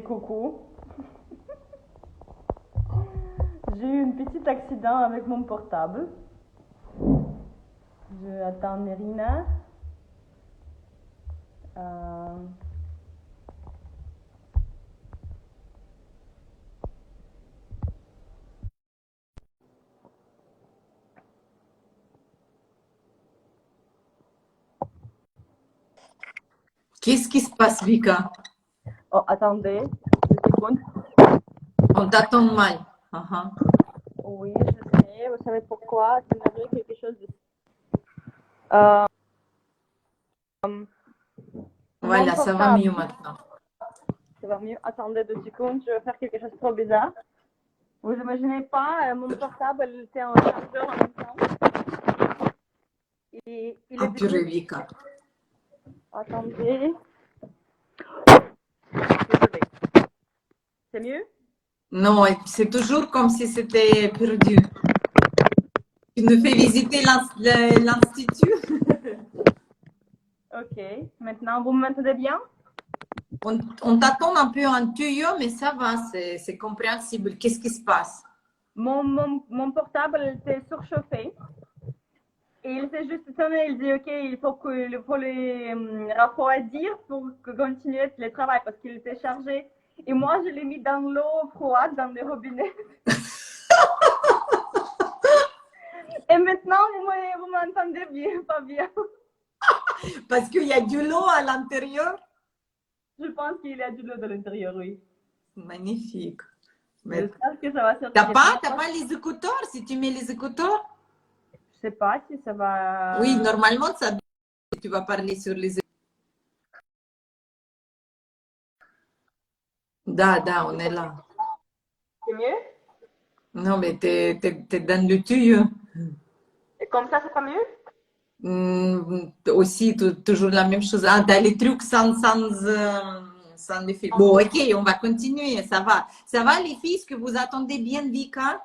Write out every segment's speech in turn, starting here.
coucou. J'ai eu un petit accident avec mon portable. Je attends Nerina. Euh, Qu'est-ce qui se passe, Vika? Oh, attendez, une seconde. On t'attend mal. Uh-huh. Oui, je sais. Vous savez pourquoi? C'est m'arrive quelque chose de... Euh, mon Voilà, ça va portable, mieux maintenant. ça va mieux. Attendez 2 secondes, je vais faire quelque chose de trop bizarre. Vous imaginez pas, mon portable il était en chargeur en même temps. Et il est Ah, purée, devenu... Vika. Attendez. Désolée. C'est mieux? Non, c'est toujours comme si c'était perdu. Tu nous fais visiter l'institut? Ok. Maintenant, vous m'entendez bien? On t'attend un peu en tuyau, mais ça va, c'est compréhensible. Qu'est-ce qui se passe? Mon portable était surchauffé. Et il s'est juste étonné, il dit, OK, il faut les refroidir pour continuer le travail parce qu'il était chargé. Et moi, je l'ai mis dans l'eau froide, dans le robinet. Et maintenant, vous m'entendez bien, pas bien. Parce qu'il y a du lot à l'intérieur. Je pense qu'il y a du l'eau de l'intérieur, oui. Magnifique. Mais J'espère que ça va t'as sortir. pas, t'as pas les écouteurs? Si tu mets les écouteurs? Je sais pas si ça Oui, va. normalement, ça, tu vas parler sur les écouteurs. Da, on est là. C'est mieux? Non, mais t'es dans le tuyau. Et comme ça, c'est pas mieux? Aussi, toujours la même chose. Ah, t'as les trucs sans les filles. Bon, ok, on va continuer. Ça va. Ça va, les filles? Est-ce que vous attendez bien Vika?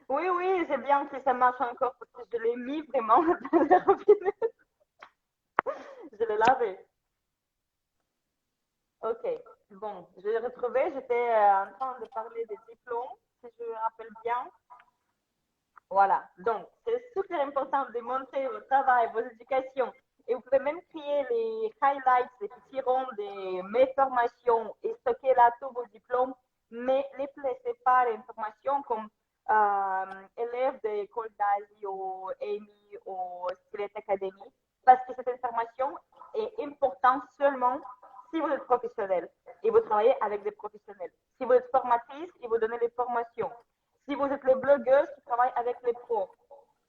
Oui, oui, c'est bien que ça marche encore parce que je l'ai mis vraiment dans le robinet. Je l'ai lavé. Ok, bon, je l'ai retrouvé. J'étais en train de parler des diplômes, si je me rappelle bien. Voilà, donc c'est super important de montrer votre travail, vos éducations. Et vous pouvez même créer les highlights, les petits ronds de mes formations et stocker là tous vos diplômes. Mais ne laissez pas l'information comme élève de l'école d'Asie ou AMI ou Skillet Academy parce que cette information est importante seulement si vous êtes professionnel et vous travaillez avec des professionnels. Si vous êtes formatrice et vous donnez des formations. Si vous êtes les blogueuses qui travaillent avec les pros.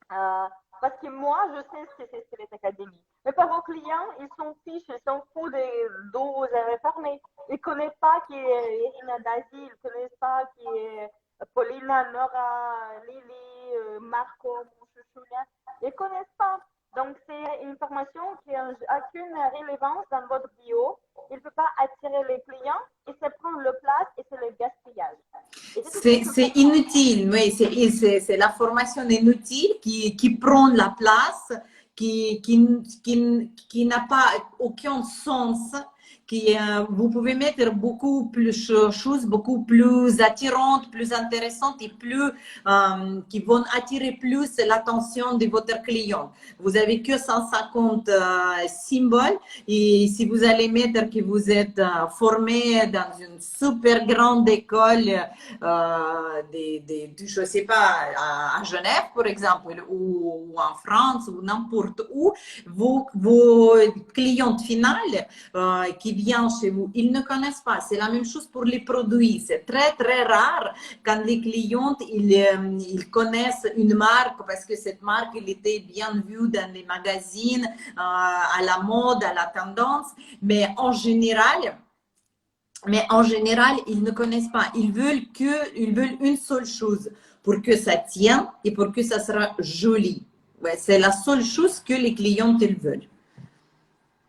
Parce que moi, je sais ce que c'est Skillet Academy. Mais pas vos clients, ils s'en fichent, ils s'en foutent d'où vous avez formé. Ils ne connaissent pas qui est Irina Dazi, ils ne connaissent pas qui est Paulina, Nora, Lily, Marco, mon chouchou là. Ils ne connaissent pas. Donc, c'est une formation qui n'a aucune rélevance dans votre bio. Il ne peut pas attirer les clients et ça prend le place et c'est le gaspillage. Et c'est tout ce qu'il faut C'est comprendre. inutile, oui, c'est la formation inutile qui prend la place, qui n'a pas aucun sens, vous pouvez mettre beaucoup plus de choses, beaucoup plus attirantes, plus intéressantes et qui vont attirer plus l'attention de votre client. Vous avez que 150 symboles et si vous allez mettre que vous êtes formé dans une super grande école, je ne sais pas, à Genève, par exemple, ou en France, ou n'importe où, vos clients finales qui viennent chez vous, ils ne connaissent pas. C'est la même chose pour les produits. C'est très, très rare quand les clients, ils connaissent une marque parce que cette marque, elle était bien vue dans les magazines, à la mode, à la tendance. Mais en général, ils ne connaissent pas. Ils veulent une seule chose pour que ça tienne et pour que ça sera joli. Ouais, c'est la seule chose que les clients ils veulent.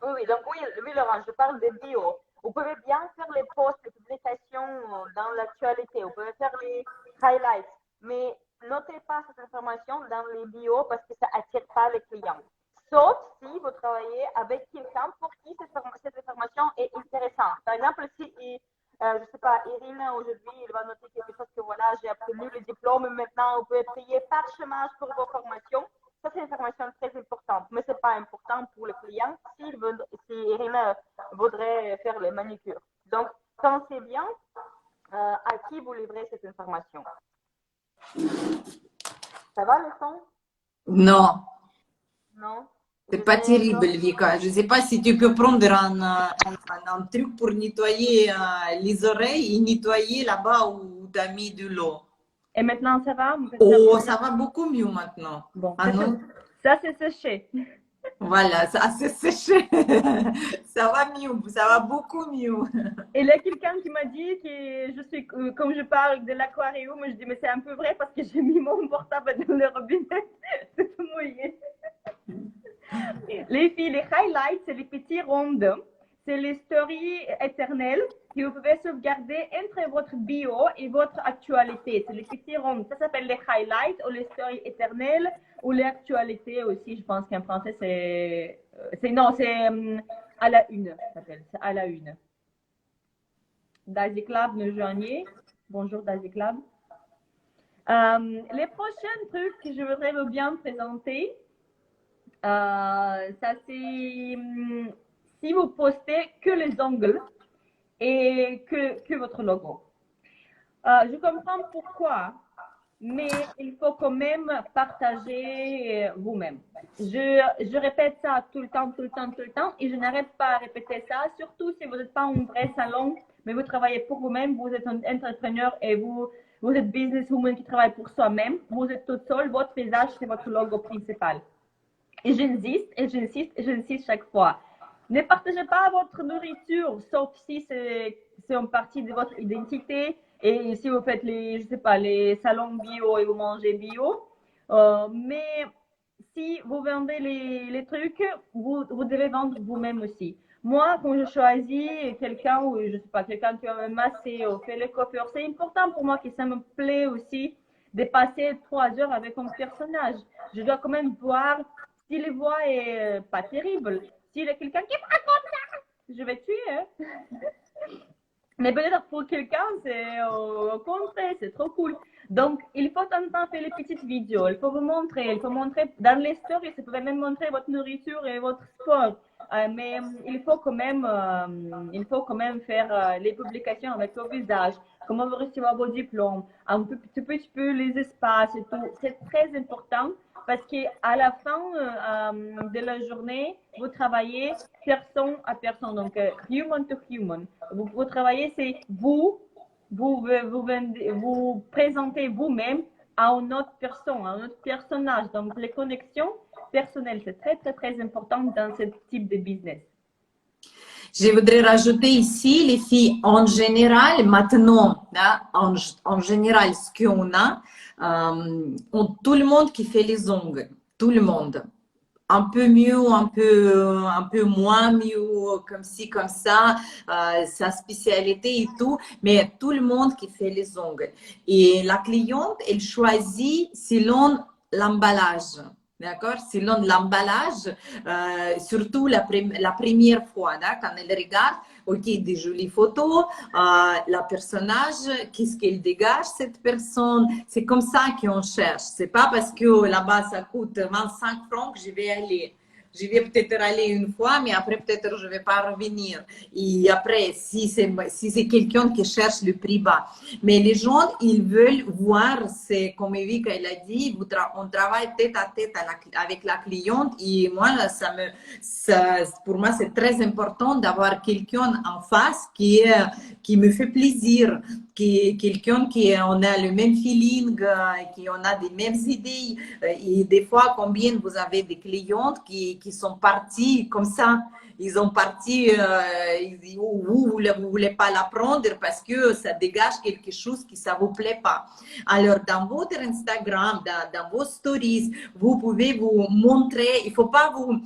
Oui, oui, donc oui, oui, Laurent, je parle des bio. Vous pouvez bien faire les posts, les publications dans l'actualité, vous pouvez faire les highlights, mais notez pas cette information dans les bio parce que ça attire pas les clients. sauf si vous travaillez avec quelqu'un pour qui cette information est intéressante. Par exemple, si, je ne sais pas, Irina, aujourd'hui, il va noter quelque chose que voilà, j'ai obtenu le diplôme, maintenant, vous pouvez payer par chômage pour vos formations. Ça, c'est une information très importante, mais ce n'est pas important pour le client si Irina voudrait faire les manicures. Donc, pensez bien à qui vous livrez cette information. Ça va le son? Non. Non? C'est pas terrible, Vika. Je ne sais pas si tu peux prendre un truc pour nettoyer les oreilles et nettoyer là-bas où tu as mis de l'eau. Et maintenant, ça va? Oh, ça va beaucoup mieux maintenant. Bon, ah non? Ça c'est séché. Voilà, ça c'est séché. Ça va mieux, ça va beaucoup mieux. Et là, quelqu'un qui m'a dit que je suis, comme je parle de l'aquarium, je dis, mais c'est un peu vrai parce que j'ai mis mon portable dans le robinet. C'est tout mouillé. Les filles, les highlights, c'est les petits ronds. C'est les stories éternelles que vous pouvez sauvegarder entre votre bio et votre actualité. C'est les petits ronds. Ça s'appelle les highlights ou les stories éternelles ou l'actualité aussi. Je pense qu'en français, c'est à la une. Ça s'appelle, c'est à la une. Daisy Club, nous joignez. Bonjour Daisy Club. Les prochains trucs que je voudrais vous bien présenter, ça c'est si vous postez que les ongles et que votre logo. Je comprends pourquoi, mais il faut quand même partager vous-même. Je répète ça tout le temps, et je n'arrête pas à répéter ça, surtout si vous n'êtes pas un vrai salon, mais vous travaillez pour vous-même, vous êtes un entrepreneur et vous êtes businesswoman qui travaille pour soi-même, vous êtes tout seul, votre visage, c'est votre logo principal. Et j'insiste chaque fois. Ne partagez pas votre nourriture, sauf si c'est une partie de votre identité. Et si vous faites les, je sais pas, les salons bio et vous mangez bio. Mais si vous vendez les trucs, vous devez vendre vous-même aussi. Moi, quand je choisis quelqu'un, ou je sais pas, quelqu'un qui va me masser ou fait le coiffeur, c'est important pour moi que ça me plaît aussi de passer 3 heures avec un personnage. Je dois quand même voir si les voix est pas terrible. S'il y a quelqu'un qui me raconte ça, je vais tuer. Hein? Mais peut-être pour quelqu'un, c'est au contraire, c'est trop cool. Donc, il faut en temps faire les petites vidéos. Il faut vous montrer. Il faut montrer dans les stories. Vous pouvez même montrer votre nourriture et votre sport. Mais il faut quand même faire les publications avec vos visages. Comment vous recevez vos diplômes. Un petit peu les espaces et tout. C'est très important parce qu'à la fin de la journée, vous travaillez personne à personne. Donc, human to human. Vous travaillez, c'est vous présentez vous-même à une autre personne, à un autre personnage. Donc, les connexions personnelles, c'est très, très, très important dans ce type de business. Je voudrais rajouter ici, les filles, en général, maintenant, hein, en général, ce qu'on a, tout le monde qui fait les ongles, tout le monde. Un peu mieux, un peu moins mieux, comme ci, comme ça, sa spécialité et tout, mais tout le monde qui fait les ongles. Et la cliente, elle choisit selon l'emballage. D'accord? Selon l'emballage, surtout la première fois, quand elle regarde, ok, des jolies photos, la personnage, qu'est-ce qu'elle dégage, cette personne, c'est comme ça qu'on cherche. C'est pas parce que là-bas ça coûte 25 francs que je vais aller. Je vais peut-être aller une fois, mais après peut-être je vais pas revenir. Et après, si c'est quelqu'un qui cherche le prix bas. Mais les gens, ils veulent voir, c'est comme Evika elle a dit, on travaille tête à tête avec la cliente. Et moi, pour moi, c'est très important d'avoir quelqu'un en face qui me fait plaisir, quelqu'un qui on a le même feeling, qui on a des mêmes idées. Et des fois, combien vous avez des clientes qui sont partis comme ça, ils ont parti, vous ne voulez pas la prendre parce que ça dégage quelque chose qui ça vous plaît pas. Alors, dans votre Instagram, dans vos stories, vous pouvez vous montrer, il faut pas vous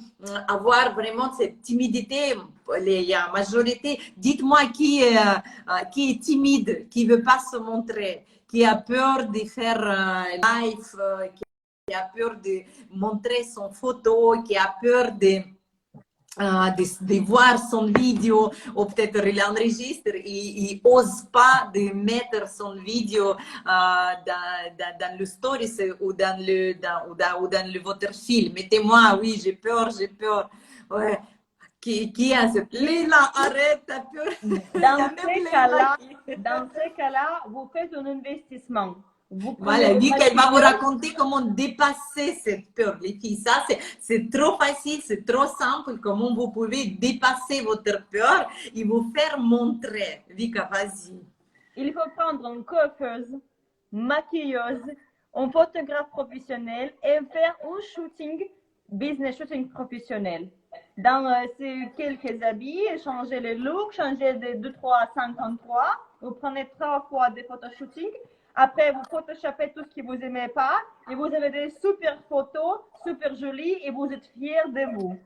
avoir vraiment cette timidité. Il y a la majorité, dites-moi qui est timide, qui veut pas se montrer, qui a peur de faire live, qui a peur de montrer son photo, qui a peur de voir son vidéo, ou peut-être il enregistre et il n'ose pas de mettre son vidéo dans le stories ou dans votre film. Mettez-moi, oui, j'ai peur. Ouais. Qui a cette Leila, arrête, t'as peur. Dans ces cas-là, vous faites un investissement. Voilà, vu qu'elle va vous raconter comment dépasser cette peur, les filles. Ça, c'est trop facile, c'est trop simple, comment vous pouvez dépasser votre peur et vous faire montrer. Vika, vas-y. Il faut prendre une coiffeuse, maquilleuse, un photographe professionnel et faire un shooting, business shooting professionnel. Dans ces quelques habits, changer le look, changer de 2, 3 à 53. Vous prenez 3 fois des photoshooting. Après, vous photoshopez tout ce que vous n'aimez pas et vous avez des super photos, super jolies et vous êtes fiers de vous.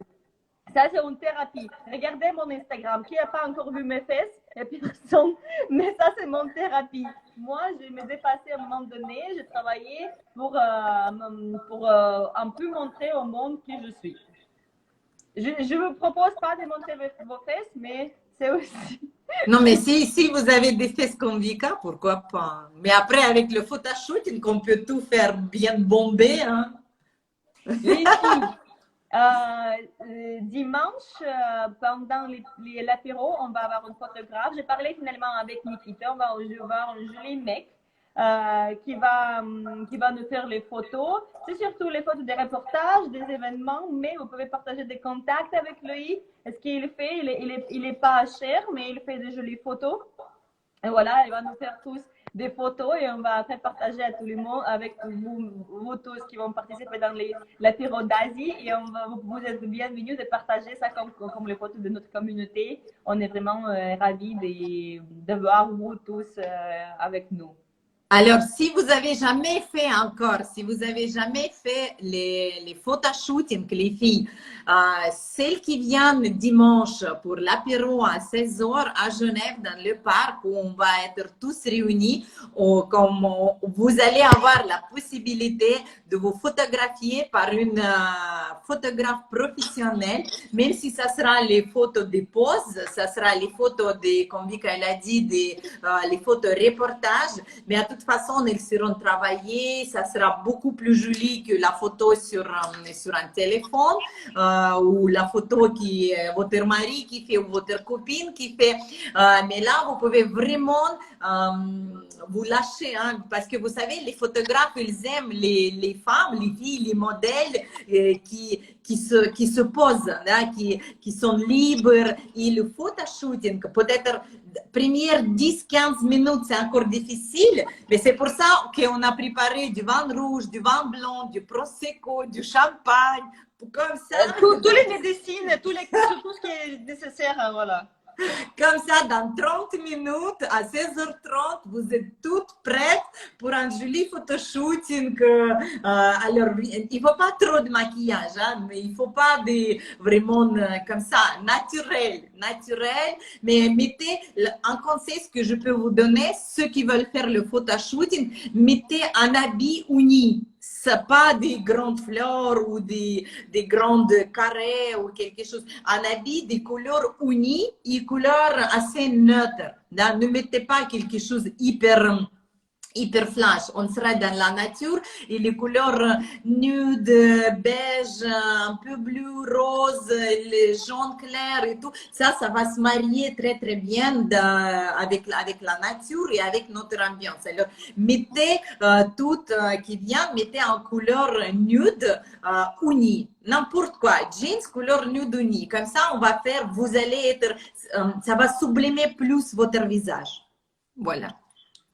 Ça, c'est une thérapie. Regardez mon Instagram. Qui n'a pas encore vu mes fesses? Et personne. Mais ça, c'est mon thérapie. Moi, je me dépassé à un moment donné. J'ai travaillé pour un peu montrer au monde qui je suis. Je ne vous propose pas de montrer vos fesses, mais c'est aussi... Non, mais si vous avez des fesses comme Vika, pourquoi pas? Mais après, avec le photoshooting, on peut tout faire bien bomber. Hein? Les filles, dimanche, pendant l'apéro, on va avoir un photographe. J'ai parlé finalement avec Nikita. On va avoir un joli mec qui va nous faire les photos. C'est surtout les photos des reportages, des événements, mais vous pouvez partager des contacts avec lui. Ce qu'il fait, il est pas cher, mais il fait des jolies photos. Et voilà, il va nous faire tous des photos et on va après partager à tout le monde avec vous tous qui vont participer dans l'apéro d'Asie et vous êtes bienvenus de partager ça comme les photos de notre communauté. On est vraiment ravis de voir vous tous avec nous. Alors, si vous avez jamais fait les photoshootings, les filles, celles qui viennent dimanche pour l'apéro à 16h à Genève, dans le parc, où on va être tous réunis, comme vous allez avoir la possibilité de vous photographier par une photographe professionnelle, même si ça sera les photos de pose, ça sera les photos comme Vika a dit, les photos reportages, mais à toute façon, elles seront travaillées, ça sera beaucoup plus joli que la photo sur un téléphone ou la photo qui votre mari qui fait ou votre copine qui fait. Mais là, vous pouvez vraiment vous lâcher, hein, parce que vous savez, les photographes, ils aiment les femmes, les filles, les modèles qui se posent, hein, qui sont libres. Et le photoshooting, peut-être première 10-15 minutes, c'est encore difficile, mais c'est pour ça qu'on a préparé du vin rouge, du vin blanc, du prosecco, du champagne, comme ça. Tous les médecines, tout ce qui est nécessaire, voilà. Comme ça, dans 30 minutes, à 16h30, vous êtes toutes prêtes pour un joli photoshooting. Alors, il ne faut pas trop de maquillage, hein, mais il ne faut pas vraiment comme ça, naturel. Mais mettez un conseil que je peux vous donner, ceux qui veulent faire le photoshooting, mettez un habit uni. C'est pas des grandes fleurs ou des grandes carrés ou quelque chose. Un habit des couleurs unies et couleurs assez neutres. Ne mettez pas quelque chose hyper flash. On sera dans la nature et les couleurs nude, beige, un peu bleu, rose, les jaune clair et tout. Ça va se marier très très bien avec la nature et avec notre ambiance. Alors, mettez tout qui vient, mettez en couleur nude unie. N'importe quoi, jeans, couleur nude unie. Comme ça, vous allez être, ça va sublimer plus votre visage. Voilà.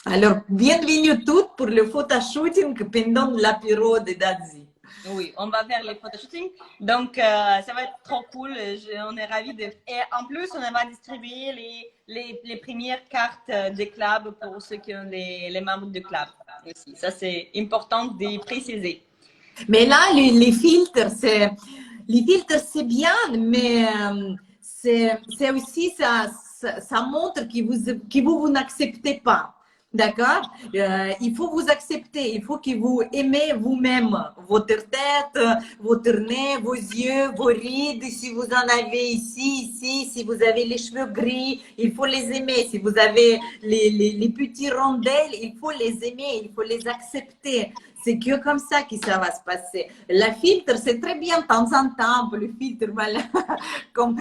Alors, bienvenue toutes pour le photoshooting pendant l'apéro de Dazi. Oui, on va faire les photoshooting. Donc, ça va être trop cool. On est ravis de... Et en plus, on va distribuer les premières cartes des clubs pour ceux qui ont les membres du club aussi. Ça, c'est important de préciser. Mais là, les filtres, c'est bien, mais c'est aussi, ça montre que vous n'acceptez pas. D'accord? Il faut vous accepter, il faut que vous aimez vous-même, votre tête, votre nez, vos yeux, vos rides, si vous en avez ici, si vous avez les cheveux gris, il faut les aimer. Si vous avez les petits rondelles, il faut les aimer, il faut les accepter. C'est que comme ça que ça va se passer. La filtre, c'est très bien de temps en temps, le filtre, voilà. Comme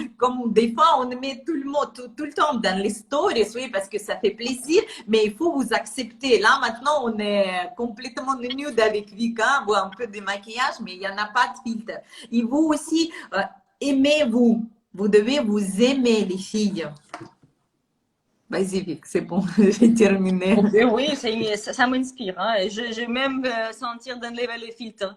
des fois, on met tout le monde, tout le temps dans les stories, oui, parce que ça fait plaisir, mais il faut vous accepter. Là, maintenant, on est complètement nude avec Vika, bon, un peu de maquillage, mais il n'y en a pas de filtre. Et vous aussi, aimez-vous. Vous devez vous aimer, les filles. Vas-y, Vic, c'est bon, j'ai terminé. Oui, ça m'inspire. Hein. Je vais même sentir d'enlever les filtres.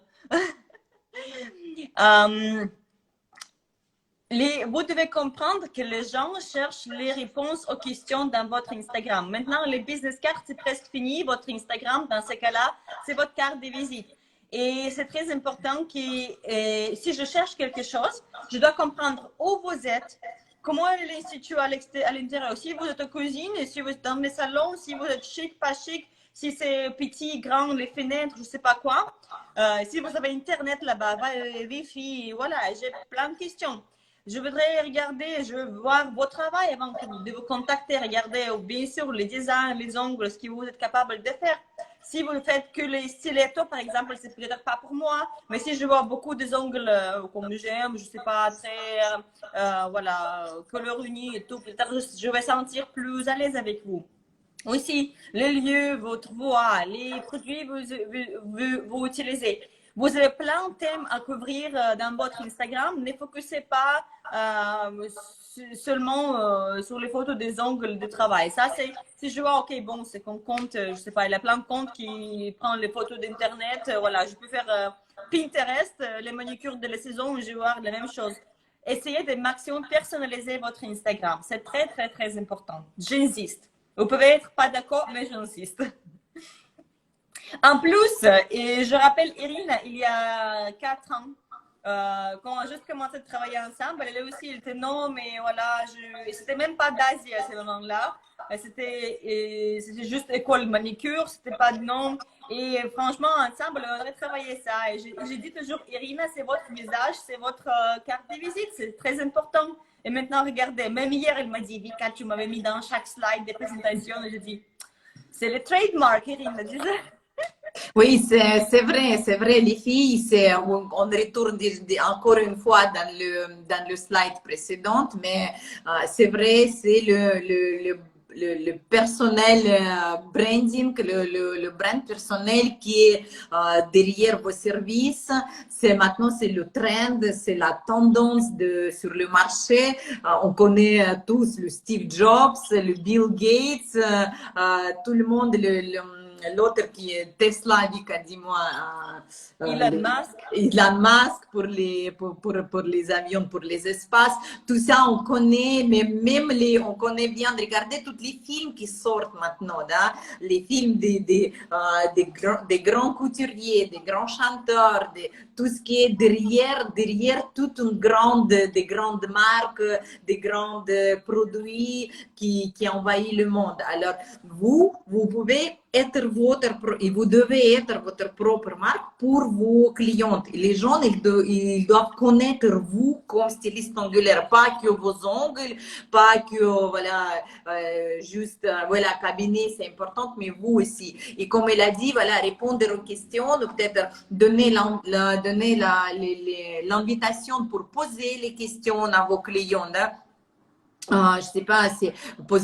Vous devez comprendre que les gens cherchent les réponses aux questions dans votre Instagram. Maintenant, les business cards, c'est presque fini. Votre Instagram, dans ce cas-là, c'est votre carte de visite. Et c'est très important que si je cherche quelque chose, je dois comprendre où vous êtes, comment elle est située à l'intérieur. Si vous êtes en cuisine, si vous êtes dans les salons, si vous êtes chic, pas chic, si c'est petit, grand, les fenêtres, je ne sais pas quoi. Si vous avez Internet là-bas, Wi-Fi, voilà, j'ai plein de questions. Je voudrais regarder, je veux voir vos travail avant de vous contacter, regarder bien sûr les designs, les ongles, ce que vous êtes capable de faire. Si vous ne faites que les stilettos, par exemple, c'est peut-être pas pour moi, mais si je vois beaucoup des ongles comme j'aime, je sais pas, très, voilà, couleur unie et tout, peut-être je vais sentir plus à l'aise avec vous. Aussi, les lieux, votre voix, les produits que vous utilisez. Vous avez plein de thèmes à couvrir dans votre Instagram. Ne focussez pas seulement sur les photos des ongles de travail. Ça, c'est si je vois, ok, bon, c'est qu'on compte, je sais pas, il y a plein de comptes qui prennent les photos d'Internet. Voilà, je peux faire Pinterest, les manicures de la saison, je vais voir la même chose. Essayez de maximum personnaliser votre Instagram. C'est très, très, très important. J'insiste. Vous pouvez être pas d'accord, mais j'insiste. En plus, et je rappelle Irine, il y a 4 ans, quand on a juste commencé à travailler ensemble, elle aussi, elle était non, mais voilà, c'était même pas d'Asie à ce moment-là. C'était juste école manicure, c'était pas de nom. Et franchement, ensemble, on aurait travaillé ça. Et j'ai dit toujours, Irina, c'est votre visage, c'est votre carte de visite, c'est très important. Et maintenant, regardez, même hier, elle m'a dit, Vika, tu m'avais mis dans chaque slide des présentations. Et je dis, c'est le trademark, Irina, disait. Oui, c'est vrai, les filles, on retourne encore une fois dans le slide précédent, mais c'est vrai, c'est le personnel branding, le brand personnel qui est derrière vos services. Maintenant, c'est le trend, c'est la tendance sur le marché. On connaît tous le Steve Jobs, le Bill Gates, tout le monde, l'autre qui est Tesla, Vika, dis-moi. Elon Musk pour les avions, pour les espaces. Tout ça, on connaît, mais même on connaît bien. Regardez tous les films qui sortent maintenant. Les films des grands couturiers, des grands chanteurs, tout ce qui est derrière toute une des grandes marques, des grands produits qui envahissent le monde. Alors, vous pouvez être et vous devez être votre propre marque pour vos clientes. Les gens, ils doivent connaître vous comme styliste ongulaire, pas que vos ongles, pas que, voilà, juste, voilà, cabinet, c'est important, mais vous aussi. Et comme elle a dit, voilà, répondre aux questions, peut-être donner l'invitation pour poser les questions à vos clients. Je sais pas,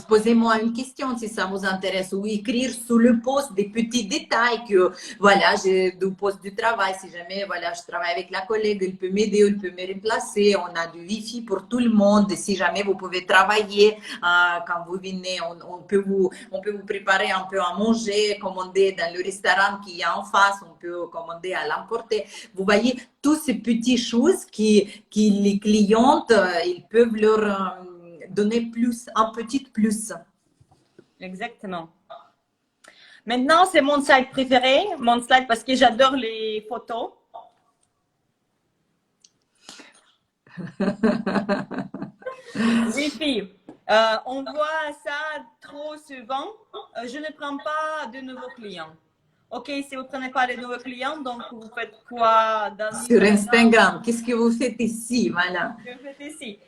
posez-moi une question si ça vous intéresse ou écrire sous le post des petits détails que, voilà, j'ai du poste du travail. Si jamais, voilà, je travaille avec la collègue, elle peut m'aider, elle peut me remplacer. On a du Wi-Fi pour tout le monde. Si jamais vous pouvez travailler, quand vous venez, on peut vous préparer un peu à manger, commander dans le restaurant qui est en face, on peut commander à l'emporter. Vous voyez, toutes ces petites choses qui les clientes, ils peuvent leur donner un petit plus. Exactement. Maintenant, c'est mon slide préféré, mon slide parce que j'adore les photos. Oui, filles. On voit ça trop souvent. Je ne prends pas de nouveaux clients. OK, si vous ne prenez pas de nouveaux clients, donc vous faites quoi Sur Instagram, qu'est-ce que vous faites ici? Voilà. Que vous faites ici.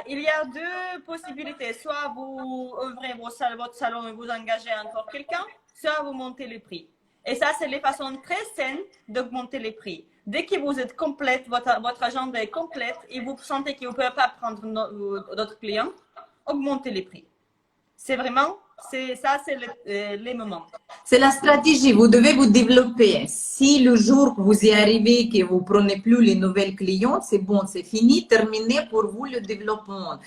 Il y a deux possibilités. Soit vous ouvrez votre salon et vous engagez encore quelqu'un, soit vous montez les prix. Et ça, c'est les façons très saines d'augmenter les prix. Dès que vous êtes complète, votre agenda est complète et vous sentez que vous ne pouvez pas prendre d'autres clients, augmentez les prix. C'est vraiment, c'est les moments. C'est la stratégie, vous devez vous développer. Si le jour que vous y arrivez, que vous prenez plus les nouvelles clientes, c'est bon, c'est fini, terminé pour vous le développement.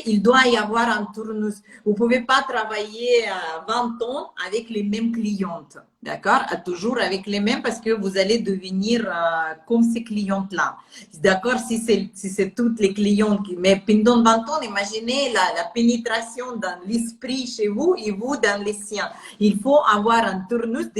Il doit y avoir un tournus. Vous pouvez pas travailler 20 ans avec les mêmes clientes, d'accord? Toujours avec les mêmes parce que vous allez devenir comme ces clientes-là. D'accord? Si c'est toutes les clientes, mais pendant 20 ans, imaginez la pénétration dans l'esprit chez vous et vous dans les siens. Il faut avoir un tournus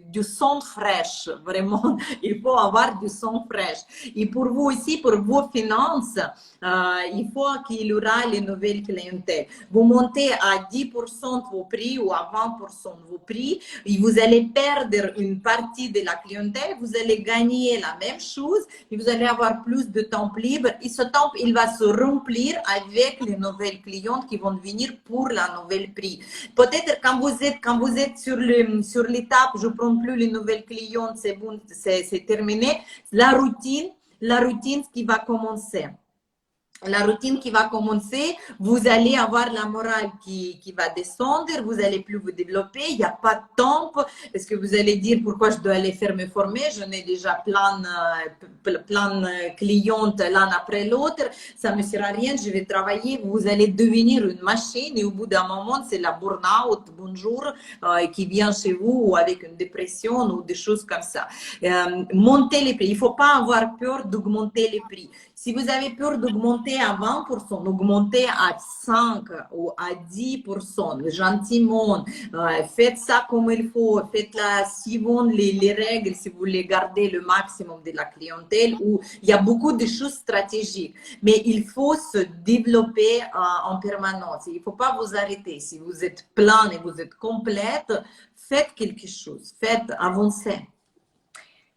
du sang fraîche, vraiment. Il faut avoir du sang fraîche. Et pour vous aussi, pour vos finances, il faut qu'il y aura les nouvelles clientèles. Vous montez à 10% de vos prix ou à 20% de vos prix et vous allez perdre une partie de la clientèle, vous allez gagner la même chose et vous allez avoir plus de temps libre. Et ce temps, il va se remplir avec les nouvelles clientes qui vont venir pour la nouvelle prix. Peut-être quand vous êtes sur l'étape, je ne prends plus les nouvelles clientes, c'est bon, c'est terminé. La routine qui va commencer. La routine qui va commencer, vous allez avoir la morale qui va descendre, vous allez plus vous développer, il n'y a pas de temps parce que vous allez dire pourquoi je dois aller faire me former, j'en ai déjà plein de clientes l'un après l'autre, ça ne me sert à rien, je vais travailler, vous allez devenir une machine et au bout d'un moment, c'est la burn-out, bonjour, qui vient chez vous ou avec une dépression ou des choses comme ça. Montez les prix, il ne faut pas avoir peur d'augmenter les prix. Si vous avez peur d'augmenter à 20%, augmentez à 5 ou à 10%, gentiment. Faites ça comme il faut. Faites-la suivant les règles si vous voulez garder le maximum de la clientèle. Où il y a beaucoup de choses stratégiques. Mais il faut se développer en permanence. Il ne faut pas vous arrêter. Si vous êtes plein et vous êtes complète, faites quelque chose. Faites avancer.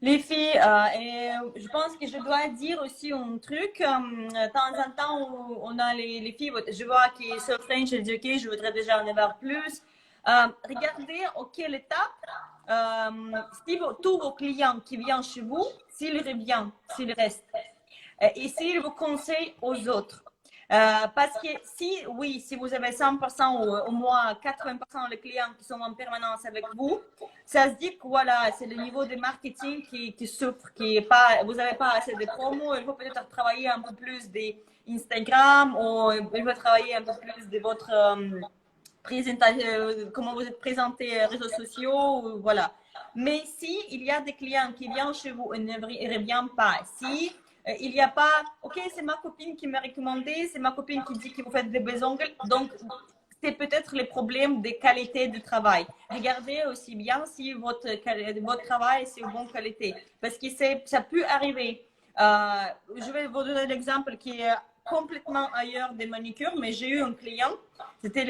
Les filles, et je pense que je dois dire aussi un truc. De temps en temps, on a les filles, je vois qu'ils s'offrent, je dis ok, je voudrais déjà en avoir plus. Regardez à quelle étape, si tous vos clients qui viennent chez vous, s'ils reviennent, s'ils restent, et s'ils vous conseillent aux autres. Parce que si vous avez 100% ou au moins 80% des clients qui sont en permanence avec vous, ça se dit que voilà, c'est le niveau de marketing qui souffre, vous n'avez pas assez de promos, il faut peut-être travailler un peu plus d'Instagram ou il faut travailler un peu plus de votre présentation, comment vous êtes présenté réseaux sociaux, voilà. Mais si il y a des clients qui viennent chez vous et ne reviennent pas, si il n'y a pas, ok, c'est ma copine qui m'a recommandé, c'est ma copine qui dit que vous faites des beaux ongles. Donc, c'est peut-être les problèmes de qualité du travail. Regardez aussi bien si votre travail est de bonne qualité. Parce que ça peut arriver. Je vais vous donner l'exemple qui est complètement ailleurs des manicures, mais j'ai eu un client, c'était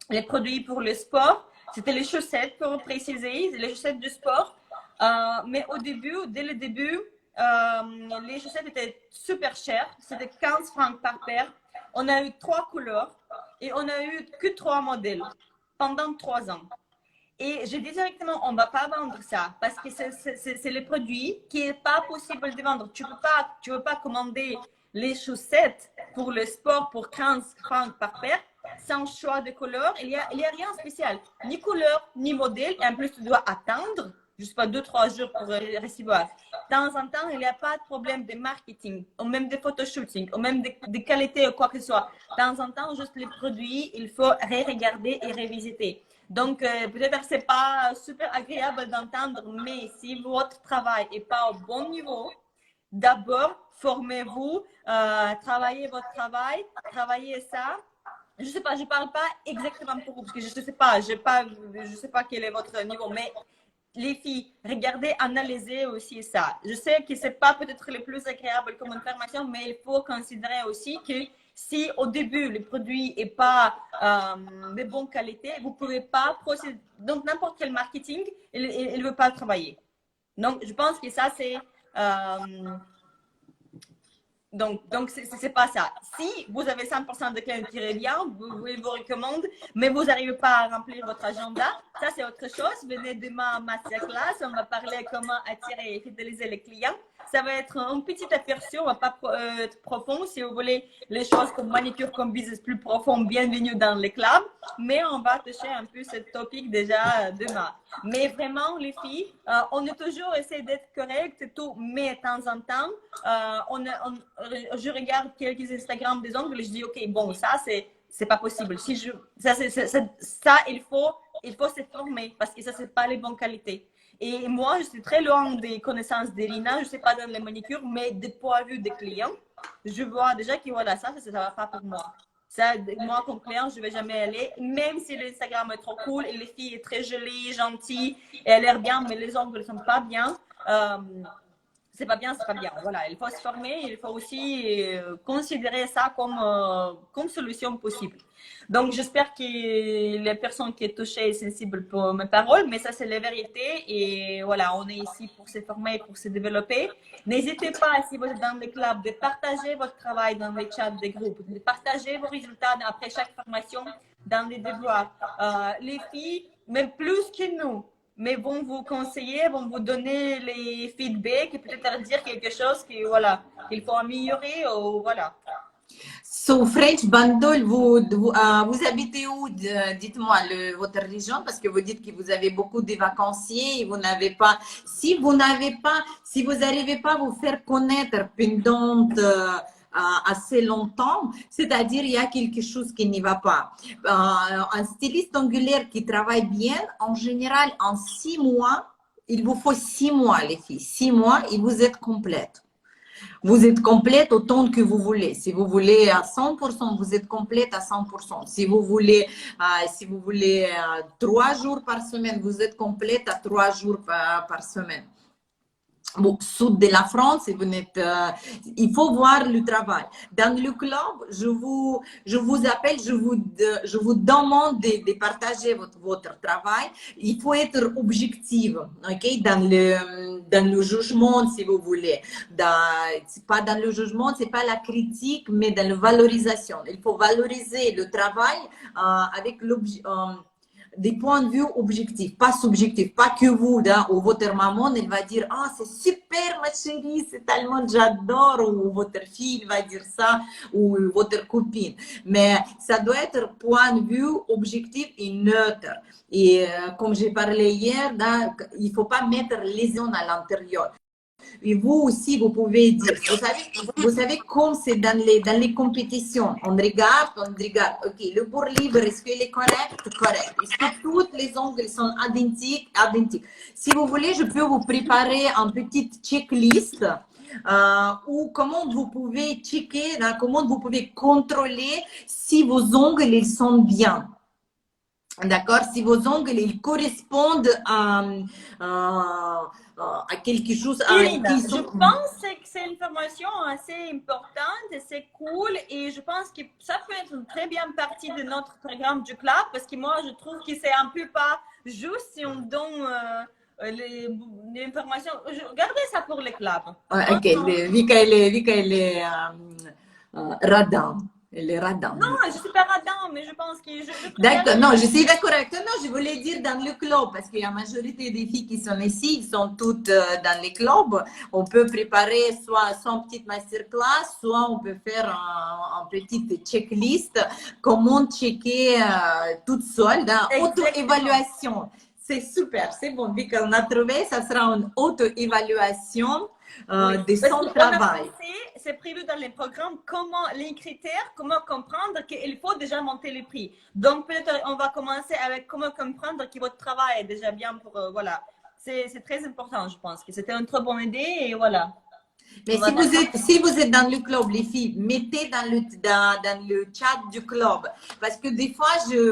les produits pour le sport, c'était les chaussettes, pour préciser, les chaussettes du sport. Mais dès le début, les chaussettes étaient super chères, c'était 15 francs par paire. On a eu 3 couleurs et on a eu que 3 modèles pendant 3 ans. Et j'ai dit directement, on ne va pas vendre ça parce que c'est le produit qui n'est pas possible de vendre. Tu ne peux pas commander les chaussettes pour le sport pour 15 francs par paire sans choix de couleur. Il y a rien de spécial, ni couleur, ni modèle. Et en plus, tu dois attendre. Je ne sais pas, 2-3 jours pour recevoir. De temps en temps, il n'y a pas de problème de marketing, ou même de photoshooting, ou même de qualité ou quoi que ce soit. De temps en temps, juste les produits, il faut regarder et revisiter. Donc, peut-être que ce n'est pas super agréable d'entendre, mais si votre travail n'est pas au bon niveau, d'abord, formez-vous, travaillez votre travail, travaillez ça. Je ne sais pas, je ne parle pas exactement pour vous, parce que je ne sais pas quel est votre niveau, mais les filles, regardez, analysez aussi ça. Je sais que ce n'est pas peut-être le plus agréable comme information, mais il faut considérer aussi qu'il Si au début, le produit n'est pas de bonne qualité, vous ne pouvez pas procéder. Donc, n'importe quel marketing, il ne veut pas travailler. Donc, je pense que ça, c'est... Donc c'est pas ça. Si vous avez 100% de clients qui reviennent, vous recommande, mais vous n'arrivez pas à remplir votre agenda, ça c'est autre chose. Venez demain à masterclass, on va parler comment attirer et fidéliser les clients. Ça va être un petit aperçu, on va pas être profond. Si vous voulez les choses comme manicure, comme business plus profond, bienvenue dans les clubs. Mais on va toucher un peu ce topic déjà demain. Mais vraiment, les filles, on a toujours essayé d'être correct et tout, mais de temps en temps, je regarde quelques Instagram des ongles et je dis, OK, bon, ça, c'est pas possible. Si ça, il faut se former parce que ça, c'est pas les bonnes qualités. Et moi, je suis très loin des connaissances d'Irina, je ne sais pas dans les manicures, mais du point de vue des clients, je vois déjà que voilà, ça ne va pas pour moi. Ça, moi, comme client, je ne vais jamais aller, même si l'Instagram est trop cool et les filles est très jolie, gentille, et elle a l'air bien, mais les ongles ne sont pas bien. C'est pas bien, c'est pas bien. Voilà, il faut se former, il faut aussi considérer ça comme solution possible. Donc, j'espère que les personnes qui sont touchées sont sensibles pour mes paroles, mais ça, c'est la vérité. Et voilà, on est ici pour se former, pour se développer. N'hésitez pas, si vous êtes dans les clubs, de partager votre travail dans les chats des groupes, de partager vos résultats après chaque formation dans les devoirs. Les filles, même plus que nous, mais vont vous conseiller, vont vous donner les feedbacks et peut-être dire quelque chose qu'il faut améliorer ou voilà. So, French Bandol, vous habitez où? Dites-moi votre région, parce que vous dites que vous avez beaucoup de vacanciers et vous n'avez pas, si vous n'arrivez pas à vous faire connaître pendant assez longtemps, c'est-à-dire il y a quelque chose qui n'y va pas. Un styliste angulaire qui travaille bien, en général, en 6 mois, il vous faut 6 mois, les filles, 6 mois et vous êtes complète. Vous êtes complète autant que vous voulez. Si vous voulez à 100%, vous êtes complète à 100%. Si vous voulez 3 jours par semaine, vous êtes complète à 3 jours par semaine. Bon, sud de la France, il faut voir le travail. Dans le club, je vous appelle, je vous demande de partager votre travail. Il faut être objectif, ok, dans le jugement, si vous voulez. Pas dans le jugement, c'est pas la critique, mais dans la valorisation. Il faut valoriser le travail avec des points de vue objectifs, pas subjectifs, pas que vous, ou votre maman, elle va dire, ah, c'est super ma chérie, c'est tellement j'adore, ou votre fille va dire ça, ou votre copine. Mais ça doit être point de vue objectif et neutre. Et comme j'ai parlé hier, il ne faut pas mettre lésion à l'intérieur. Et vous aussi, vous pouvez dire, vous savez comme c'est dans les compétitions, on regarde, ok, le bord libre, est-ce qu'il est correct? Correct. Est-ce que toutes les ongles sont identiques? Si vous voulez, je peux vous préparer une petite checklist ou comment vous pouvez checker, comment vous pouvez contrôler si vos ongles ils sont bien. D'accord? Si vos ongles ils correspondent à quelque chose. Je pense que c'est une formation assez importante et c'est cool et je pense que ça peut être une très bien partie de notre programme du club parce que moi je trouve que c'est un peu pas juste si on donne les informations. Gardez ça pour les clubs. Ok, Vika elle est radin. Elle est radin. Non, je suis pas radin, mais je pense que D'accord, non, je suis d'accord avec toi. Non, je voulais dire dans le club, parce qu'il y a la majorité des filles qui sont ici, ils sont toutes dans les clubs. On peut préparer soit son petite masterclass, soit on peut faire un petite checklist, comment checker toute seule, auto-évaluation. C'est super, c'est bon, vu qu'on a trouvé, ça sera une auto-évaluation de son travail. C'est prévu dans les programmes, les critères, comment comprendre qu'il faut déjà monter les prix. Donc, peut-être on va commencer avec comment comprendre que votre travail est déjà bien pour, voilà. C'est très important, je pense, que c'était une très bonne idée et voilà. Mais si vous êtes dans le club, les filles, mettez dans le chat du club. Parce que des fois,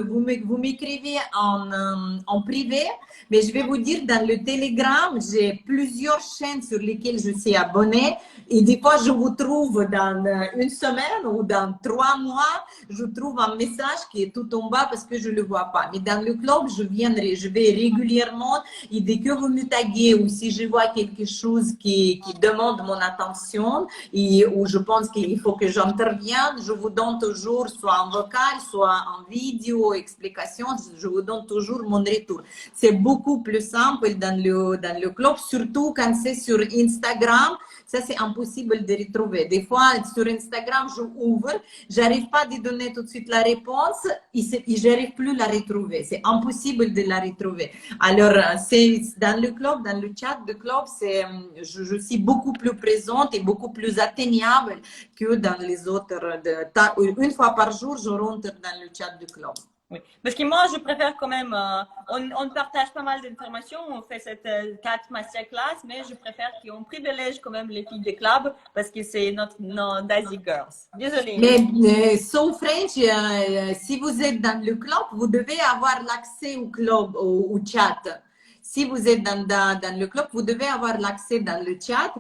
vous m'écrivez en privé, mais je vais vous dire, dans le Telegram, j'ai plusieurs chaînes sur lesquelles je suis abonnée. Et des fois, je vous trouve dans une semaine ou dans 3 mois, je trouve un message qui est tout en bas parce que je ne le vois pas. Mais dans le club, je vais régulièrement et dès que vous me taguez ou si je vois quelque chose qui demande mon attention et où je pense qu'il faut que j'intervienne, je vous donne toujours soit en vocal, soit en vidéo, explication, je vous donne toujours mon retour. C'est beaucoup plus simple dans le club, surtout quand c'est sur Instagram. Ça, c'est impossible de retrouver. Des fois, sur Instagram, j'ouvre, j'arrive pas à donner tout de suite la réponse et j'arrive plus à la retrouver. C'est impossible de la retrouver. Alors, c'est dans le club, dans le chat du club, je suis beaucoup plus présente et beaucoup plus atteignable que dans les autres. Une fois par jour, je rentre dans le chat du club. Oui, parce que moi, je préfère quand même, on partage pas mal d'informations, on fait cette 4 masterclass, mais je préfère qu'on privilège quand même les filles de club parce que c'est notre Daisy Girls. Désolée. Mais so French, si vous êtes dans le club, vous devez avoir l'accès au club, au chat. Si vous êtes dans le club, vous devez avoir l'accès dans le chat.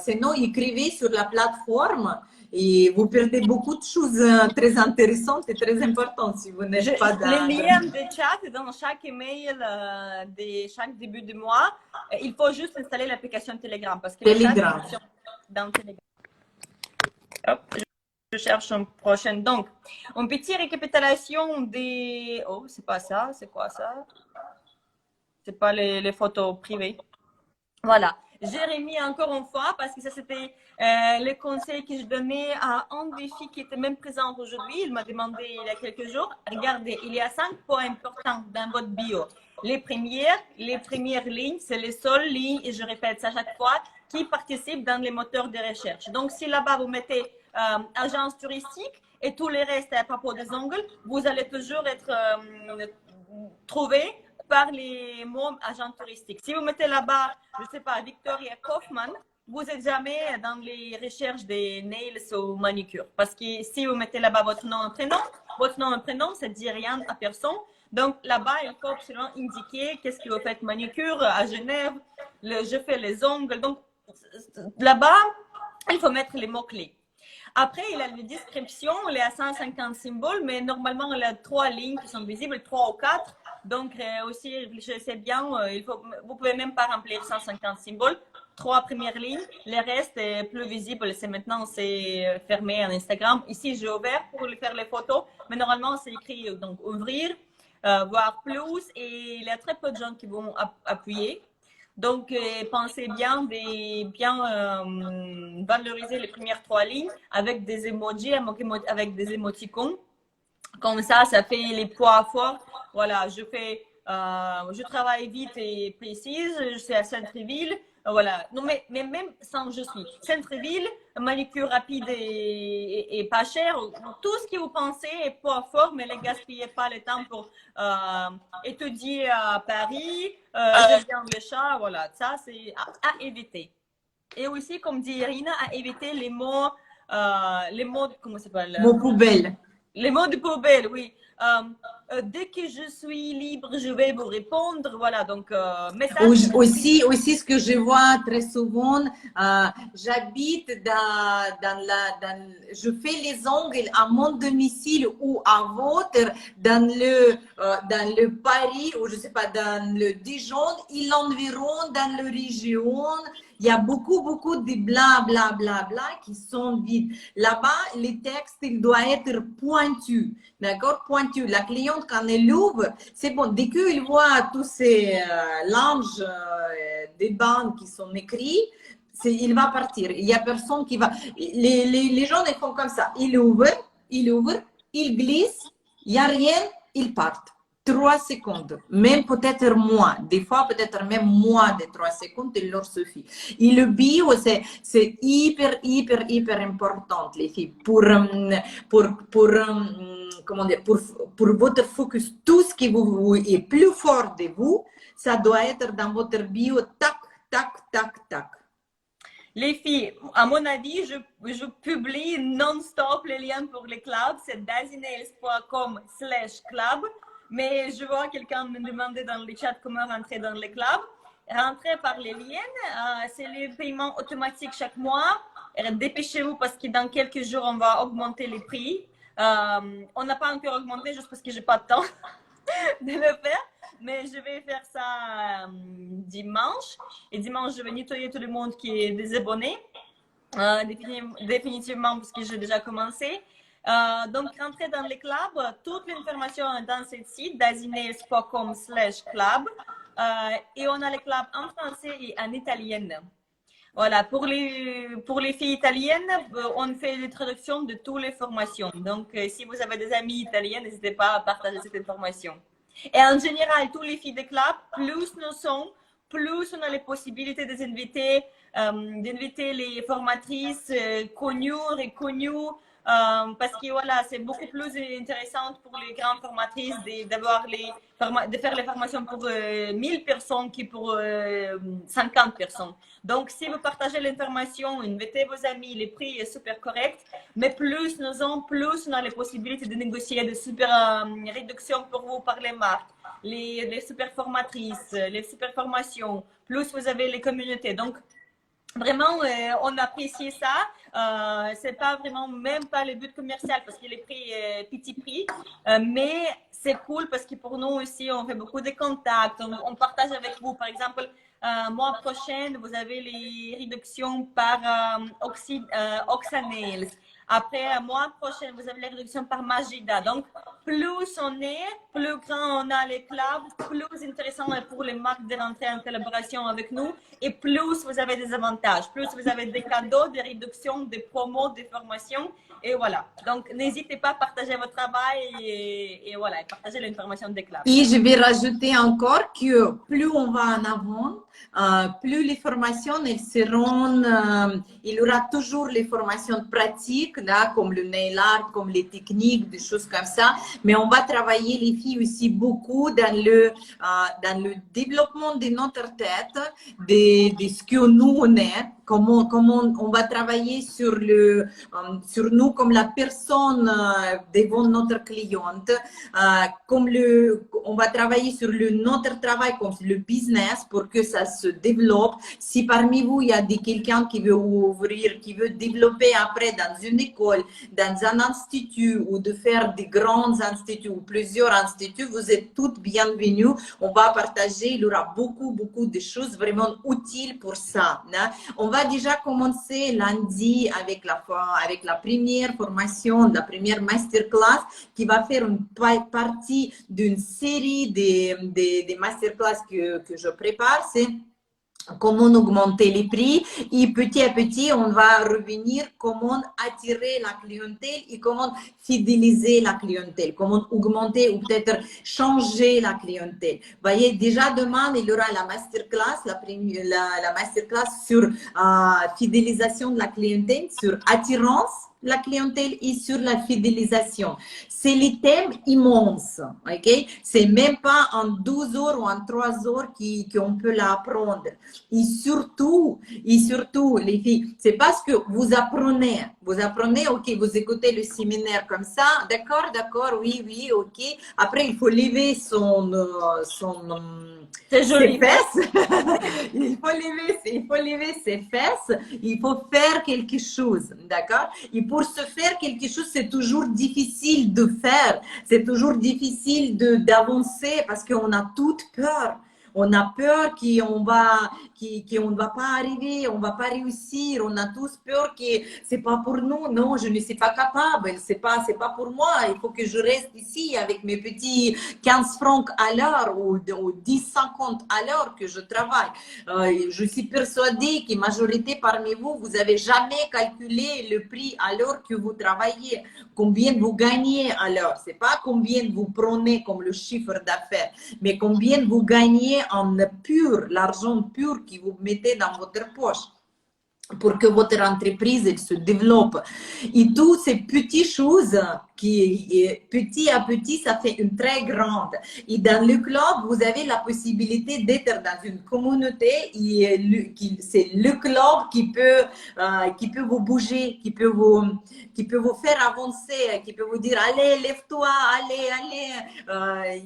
Sinon, écrivez sur la plateforme. Et vous perdez beaucoup de choses très intéressantes et très importantes si vous n'êtes pas dans... Les liens de chat dans chaque email de chaque début de mois. Il faut juste installer l'application Telegram parce que Telegram. Dans Telegram. Hop, je cherche une prochaine. Donc, une petite récapitulation des... Oh, c'est pas ça. C'est quoi ça? C'est pas les photos privées. Voilà. Jérémy, encore une fois, parce que ça, c'était le conseil que je donnais à un des filles qui était même présent aujourd'hui. Il m'a demandé il y a quelques jours. Regardez, il y a 5 points importants dans votre bio. Les premières lignes, c'est les seules lignes, et je répète ça chaque fois, qui participent dans les moteurs de recherche. Donc, si là-bas, vous mettez agence touristique et tout le reste à propos des ongles, vous allez toujours être trouvé par les mots agents touristiques. Si vous mettez là-bas, je ne sais pas, Victoria Kaufman, vous n'êtes jamais dans les recherches des nails ou manicure. Parce que si vous mettez là-bas votre nom et prénom, ça ne dit rien à personne. Donc là-bas, il faut absolument indiquer qu'est-ce que vous faites manicure à Genève, je fais les ongles. Donc là-bas, il faut mettre les mots-clés. Après, il a les descriptions, il y a 150 symboles, mais normalement, il y a 3 lignes qui sont visibles, 3 ou 4. Donc, aussi, réfléchissez bien, vous pouvez même pas remplir 150 symboles. 3 premières lignes, le reste est plus visible. Maintenant, c'est fermé en Instagram. Ici, j'ai ouvert pour faire les photos, mais normalement, c'est écrit donc ouvrir, voir plus, et il y a très peu de gens qui vont appuyer. Donc, pensez bien valoriser les premières 3 lignes avec des emojis, avec des émoticônes. Comme ça fait les points forts. Voilà, je travaille vite et précise. Je suis à Centreville. Voilà. Non, mais même sans je suis. Centreville, manicure rapide et pas cher. Tout ce que vous pensez est point fort, mais ne gaspillez pas le temps pour étudier à Paris. Je viens le chat. Voilà, ça c'est à éviter. Et aussi, comme dit Irina, à éviter les mots, comment ça s'appelle? Mots poubelles. Les mots de poubelle, oui. Dès que je suis libre, je vais vous répondre. Voilà, donc, message. Aussi, ce que je vois très souvent, j'habite je fais les ongles à mon domicile ou à votre, dans le Paris, ou je sais pas, dans le Dijon, et l'environ, dans le région. Il y a beaucoup de bla, bla, bla, bla qui sont vides. Là-bas, les textes, il doit être pointu. D'accord? Pointu. La cliente, quand elle ouvre, c'est bon. Dès qu'il voit tous ces langes des bandes qui sont écrits, il va partir. Il n'y a personne qui va. Les gens, ils font comme ça. Ils ouvrent, ils glissent, il n'y a rien, ils partent. 3 secondes, même peut-être moins, des fois peut-être même moins de 3 secondes, il leur suffit. Et le bio, c'est hyper important, les filles, pour votre focus. Tout ce qui est plus fort de vous, ça doit être dans votre bio, tac, tac, tac, tac. Les filles, à mon avis, je publie non-stop les liens pour les clubs. C'est daisinails.com/club. Mais je vois quelqu'un me demander dans le chat comment rentrer dans les clubs. Rentrer par les liens, c'est les paiements automatiques chaque mois. Dépêchez-vous parce que dans quelques jours, on va augmenter les prix. On n'a pas encore augmenté juste parce que j'ai pas de temps de le faire. Mais je vais faire ça dimanche. Et dimanche, je vais nettoyer tout le monde qui est désabonné. Définitivement parce que j'ai déjà commencé. Donc, rentrez dans les clubs. Toute l'information est dans ce site, daisinails.com/club. Et on a les clubs en français et en italien. Voilà, pour les filles italiennes, on fait les traductions de toutes les formations. Donc, si vous avez des amis italiens, n'hésitez pas à partager cette information. Et en général, tous les filles de club, plus nous sommes, plus on a les possibilités d'inviter les formatrices connues, reconnues, parce que voilà, c'est beaucoup plus intéressant pour les grandes formatrices de faire les formations pour 1000 personnes que pour 50 personnes. Donc, si vous partagez l'information, invitez vos amis, le prix est super correct, mais plus nous avons, plus on a les possibilités de négocier de super réductions pour vous par les marques, les super formatrices, les super formations, plus vous avez les communautés. Donc, vraiment, on apprécie ça. C'est pas vraiment, même pas le but commercial parce que les prix petit prix, mais c'est cool parce que pour nous aussi, on fait beaucoup de contacts, on partage avec vous. Par exemple, mois prochain, vous avez les réductions par Oxanails. Après, mois prochain, vous avez les réductions par Magida. Donc, plus on est, plus grand on a les clubs, plus intéressant est pour les marques de rentrer en collaboration avec nous et plus vous avez des avantages, plus vous avez des cadeaux, des réductions, des promos, des formations. Et voilà. Donc, n'hésitez pas à partager votre travail et voilà, partager l'information des clubs. Et je vais rajouter encore que plus on va en avant, plus les formations, elles seront, il y aura toujours les formations pratiques, là, comme le nail art, comme les techniques, des choses comme ça. Mais on va travailler, les filles, aussi beaucoup dans le développement de notre tête, de ce que nous, on est. Comment on va travailler sur nous comme la personne devant notre cliente, on va travailler sur notre travail comme le business pour que ça se développe. Si parmi vous, il y a quelqu'un qui veut ouvrir, qui veut développer après dans une école, dans un institut ou de faire des grands instituts ou plusieurs instituts, vous êtes toutes bienvenues. On va partager, il y aura beaucoup de choses vraiment utiles pour ça. Hein? On va déjà commencer lundi avec la première formation, la première masterclass qui va faire une partie d'une série des masterclass que je prépare. C'est comment augmenter les prix et petit à petit, on va revenir comment attirer la clientèle et comment fidéliser la clientèle, comment augmenter ou peut-être changer la clientèle. Vous voyez, déjà demain, il y aura la masterclass, la masterclass sur fidélisation de la clientèle, sur attirance la clientèle et sur la fidélisation. C'est les thèmes immenses, ok? C'est même pas en 12 heures ou en 3 heures qu'on peut l'apprendre. Et surtout, les filles, c'est parce que vous apprenez, ok, vous écoutez le séminaire comme ça, d'accord, oui, ok. Après, il faut lever ses fesses. il faut lever ses fesses, il faut faire quelque chose, d'accord? Et pour se faire quelque chose, c'est toujours difficile de faire, c'est toujours difficile d'avancer parce qu'on a toute peur. On a peur qu'on ne va pas arriver, on ne va pas réussir. On a tous peur que c'est pas pour nous. Non, je ne suis pas capable. C'est pas pour moi. Il faut que je reste ici avec mes petits 15 francs à l'heure ou 10,50 à l'heure que je travaille. Je suis persuadée que la majorité parmi vous, vous n'avez jamais calculé le prix à l'heure que vous travaillez. Combien vous gagnez à l'heure. C'est pas combien vous prenez comme le chiffre d'affaires, mais combien vous gagnez en pur, l'argent pur que vous mettez dans votre poche pour que votre entreprise elle se développe. Et toutes ces petites choses, qui, petit à petit, ça fait une très grande. Et dans le club, vous avez la possibilité d'être dans une communauté et c'est le club qui peut vous bouger, qui peut vous faire avancer, qui peut vous dire, allez, lève-toi, allez,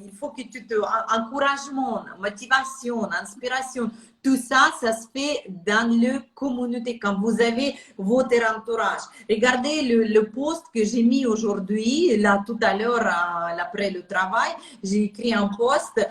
il faut que tu te, encouragement, motivation, inspiration. Tout ça, ça se fait dans la communauté, quand vous avez votre entourage. Regardez le post que j'ai mis aujourd'hui, là tout à l'heure, après le travail, j'ai écrit un post,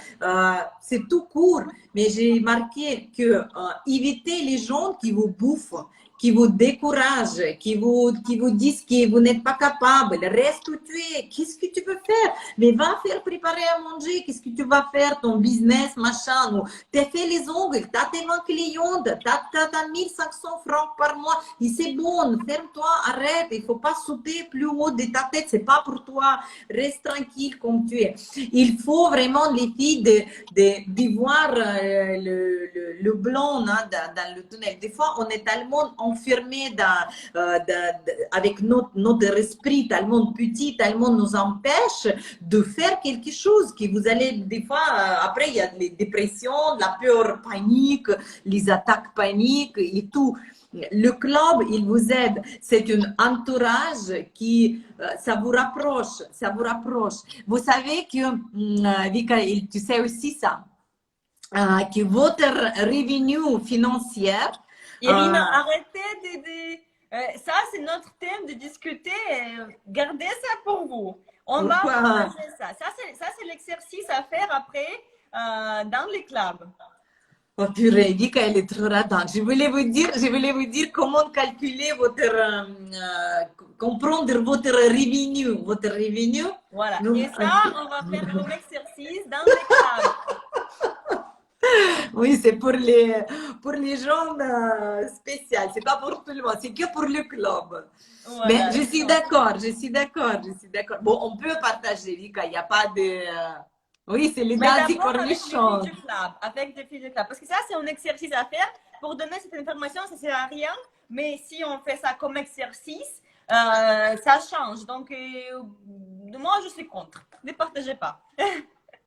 c'est tout court, mais j'ai marqué que évitez les gens qui vous bouffent, qui vous découragent, qui vous disent que vous n'êtes pas capable, reste où tu es, qu'est-ce que tu peux faire? Mais va faire préparer à manger, qu'est-ce que tu vas faire, ton business, machin, ou t'as fait les ongles, t'as tes 20 clients, t'as 1500 francs par mois, et c'est bon, ferme-toi, arrête, il faut pas sauter plus haut de ta tête, c'est pas pour toi, reste tranquille comme tu es. Il faut vraiment, les filles, de voir le blanc dans le tunnel. Des fois, on est tellement enfermé avec notre esprit tellement petit, tellement nous empêche de faire quelque chose que vous allez, des fois, après, il y a les dépressions, la peur panique, les attaques paniques et tout. Le club, il vous aide. C'est un entourage qui, ça vous rapproche, ça vous rapproche. Vous savez que, Vika, tu sais aussi ça, que votre revenu financier, Irina, arrêtez ça, c'est notre thème de discuter. Gardez ça pour vous. On va partager ça. Ça, c'est l'exercice à faire après dans les clubs. Oh purée, Vika, elle est trop radante. Je voulais vous dire comment calculer comprendre votre revenu. Voilà. Et ça, on va faire un exercice dans les clubs. Oui, c'est pour les gens spéciaux, c'est pas pour tout le monde, c'est que pour le club. Voilà, mais je suis d'accord. Bon, on peut partager, Vika, il n'y a pas de... Oui, c'est les dates cornichons. Avec des filles du club. Parce que ça, c'est un exercice à faire. Pour donner cette information, ça ne sert à rien. Mais si on fait ça comme exercice, ça change. Donc, moi, je suis contre. Ne partagez pas.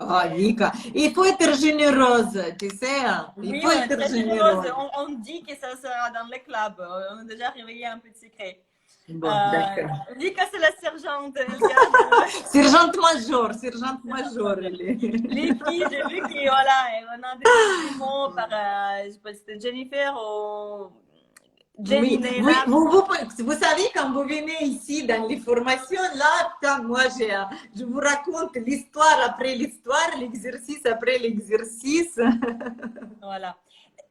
Oh, Vika, il faut être généreuse, tu sais. Il faut être généreuse. On dit que ça sera dans les clubs. On a déjà réveillé un petit secret. Bon, d'accord. Vika, c'est la sergente. Sergente major. Les filles, j'ai vu qu'on a des mots par, je sais pas si c'était Jennifer ou Jenny. Oui, vous savez, quand vous venez ici dans les formations, là, moi, je vous raconte l'histoire après l'histoire, l'exercice après l'exercice. Voilà.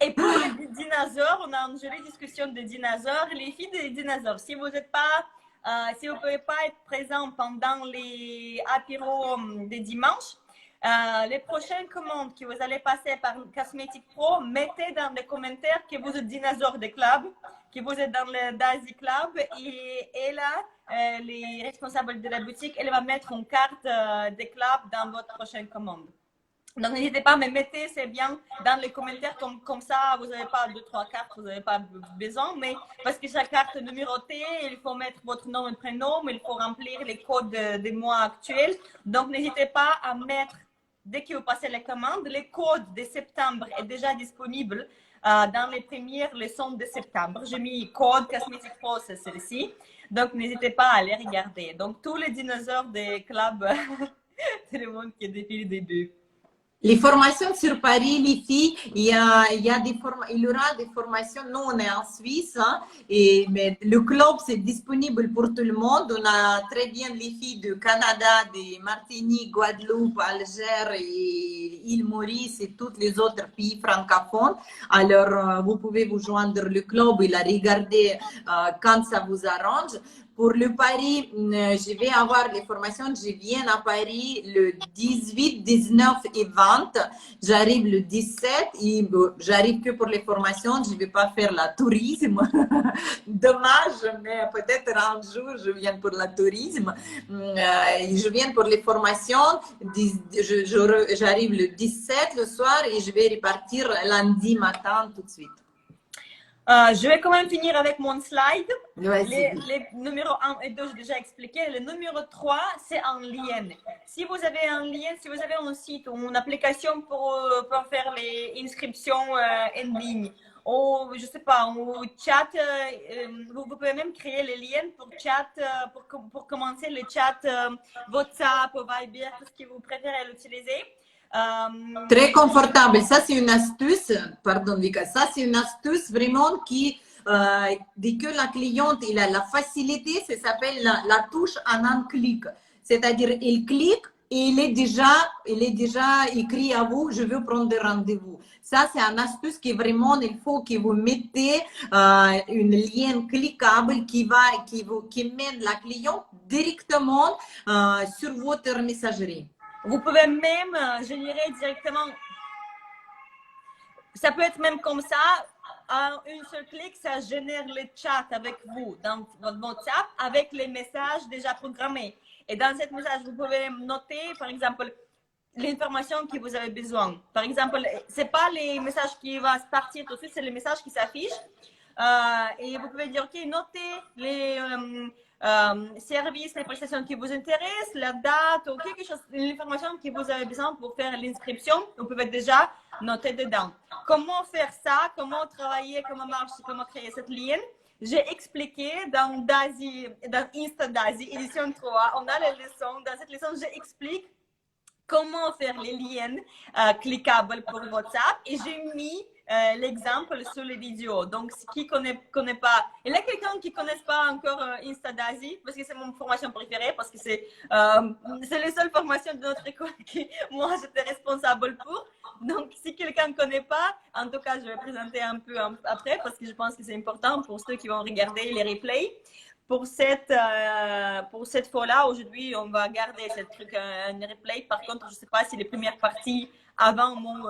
Et pour les dinosaures, on a une jolie discussion des dinosaures. Les filles des dinosaures, si vous n'êtes pas, si vous ne pouvez pas être présent pendant les apéros des dimanches, les prochaines commandes que vous allez passer par Cosmétique Pro, mettez dans les commentaires que vous êtes dinosaure des clubs, que vous êtes dans le Daisy Club et là, les responsables de la boutique, elle va mettre une carte des clubs dans votre prochaine commande. Donc, n'hésitez pas, mais mettez, c'est bien, dans les commentaires, comme ça, vous n'avez pas 2-3 cartes, vous n'avez pas besoin, mais parce que chaque carte est numérotée, il faut mettre votre nom et prénom, mais il faut remplir les codes des mois actuels. Donc, n'hésitez pas à mettre, dès que vous passez les commandes, les codes de septembre est déjà disponible dans les premières leçons de septembre. J'ai mis code Cosmétique Pro, c'est celle-ci. Donc, n'hésitez pas à les regarder. Donc, tous les dinosaures des clubs, c'est le monde qui est depuis le début. Les formations sur Paris, les filles, il y aura des formations. Nous, on est en Suisse, hein, mais le club, c'est disponible pour tout le monde. On a très bien les filles du Canada, de Martinique, Guadeloupe, Alger, et île Maurice et toutes les autres pays francophones. Alors, vous pouvez vous joindre le club et la regarder quand ça vous arrange. Pour le Paris, je vais avoir les formations. Je viens à Paris le 18, 19 et 20. J'arrive le 17 et j'arrive que pour les formations. Je ne vais pas faire la tourisme. Dommage, mais peut-être un jour, je viens pour la tourisme. Je viens pour les formations. J'arrive le 17 le soir et je vais repartir lundi matin tout de suite. Je vais quand même finir avec mon slide. Vas-y. Les numéros 1 et 2, j'ai déjà expliqué. Le numéro 3, c'est un lien. Si vous avez un lien, si vous avez un site ou une application pour faire les inscriptions en ligne, ou je sais pas, ou chat, vous pouvez même créer les liens pour chat, pour commencer le chat WhatsApp ou Viber, tout ce que vous préférez l'utiliser. Très confortable. Ça, c'est une astuce. Pardon, Vika. Ça, c'est une astuce vraiment qui, dès que la cliente il a la facilité, ça s'appelle la touche en un clic. C'est-à-dire, il clique et il est déjà écrit à vous, je veux prendre des rendez-vous. Ça, c'est une astuce qui vraiment, il faut que vous mettez un lien cliquable qui mène la cliente directement sur votre messagerie. Vous pouvez même générer directement, ça peut être même comme ça, en un seul clic, ça génère le chat avec vous dans votre WhatsApp avec les messages déjà programmés. Et dans ce message, vous pouvez noter, par exemple, l'information que vous avez besoin. Par exemple, ce n'est pas les messages qui vont partir tout de suite, c'est les messages qui s'affichent. Et vous pouvez dire, OK, notez les services, les prestations qui vous intéressent, la date ou quelque chose, l'information que vous avez besoin pour faire l'inscription, vous pouvez déjà noter dedans. Comment faire ça, comment travailler, comment marcher, comment créer cette ligne. J'ai expliqué dans Insta Daisy, édition 3, on a les leçons. Dans cette leçon, j'explique comment faire les liens cliquables pour WhatsApp et j'ai mis l'exemple sur les vidéos. Donc, qui connaît pas, il y a quelqu'un qui ne connaît pas encore Insta Daisy parce que c'est mon formation préférée, parce que c'est les seules formations de notre école que moi j'étais responsable pour. Donc, si quelqu'un ne connaît pas, en tout cas, je vais présenter un peu après parce que je pense que c'est important pour ceux qui vont regarder les replays. Pour cette fois-là, aujourd'hui, on va garder ce truc en replay. Par contre, je ne sais pas si les premières parties avant mon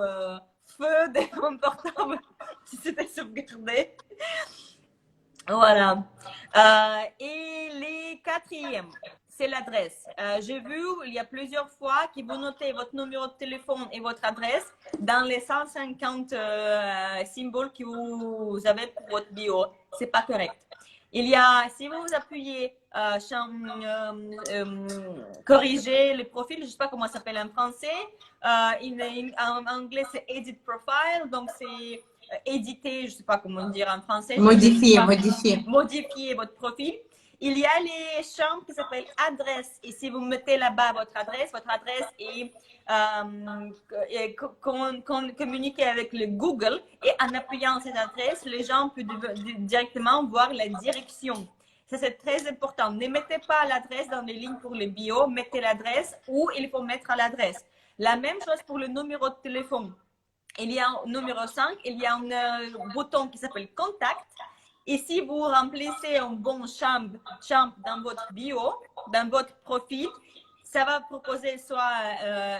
feu de mon portable, si c'était sauvegardé. Voilà. Et les quatrièmes, c'est l'adresse. J'ai vu, il y a plusieurs fois que vous notez votre numéro de téléphone et votre adresse dans les 150 symboles que vous avez pour votre bio. Ce n'est pas correct. Il y a, si vous appuyez corriger le profil, je ne sais pas comment ça s'appelle en français, en anglais c'est Edit Profile, donc c'est éditer, je ne sais pas comment dire en français. Modifier votre profil. Il y a les champs qui s'appellent adresse. Et si vous mettez là-bas votre adresse est communiquer avec le Google. Et en appuyant cette adresse, les gens peuvent directement voir la direction. Ça, c'est très important. Ne mettez pas l'adresse dans les lignes pour les bio. Mettez l'adresse où il faut mettre l'adresse. La même chose pour le numéro de téléphone. Il y a un numéro 5, il y a un bouton qui s'appelle Contact. Et si vous remplissez un bon champ dans votre bio, dans votre profil, ça va proposer soit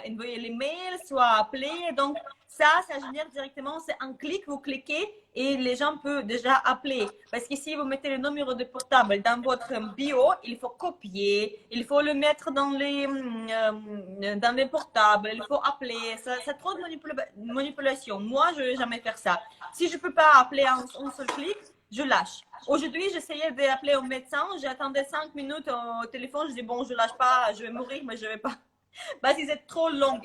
envoyer les mails, soit appeler. Donc, ça génère directement, c'est un clic, vous cliquez et les gens peuvent déjà appeler. Parce que si vous mettez le numéro de portable dans votre bio, il faut copier, il faut le mettre dans les portables, il faut appeler. C'est trop de manipulation. Moi, je ne vais jamais faire ça. Si je ne peux pas appeler en un seul clic, je lâche. Aujourd'hui, j'essayais d'appeler un médecin, j'attendais 5 minutes au téléphone, je dis bon, je lâche pas, je vais mourir, mais je vais pas. Parce que c'est trop long,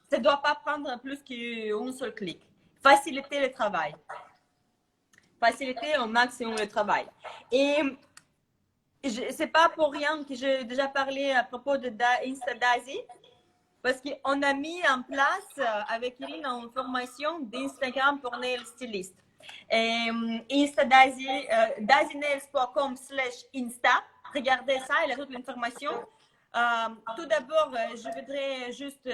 ça doit pas prendre plus qu'un seul clic. Faciliter le travail. Faciliter au maximum le travail. Et c'est pas pour rien que j'ai déjà parlé à propos de Insta Daisy. Parce qu'on a mis en place avec Irine une formation d'Instagram pour nail stylist. Insta Daisy, daisynails.com/insta. Regardez ça, il y a toute l'information. Tout d'abord, je voudrais juste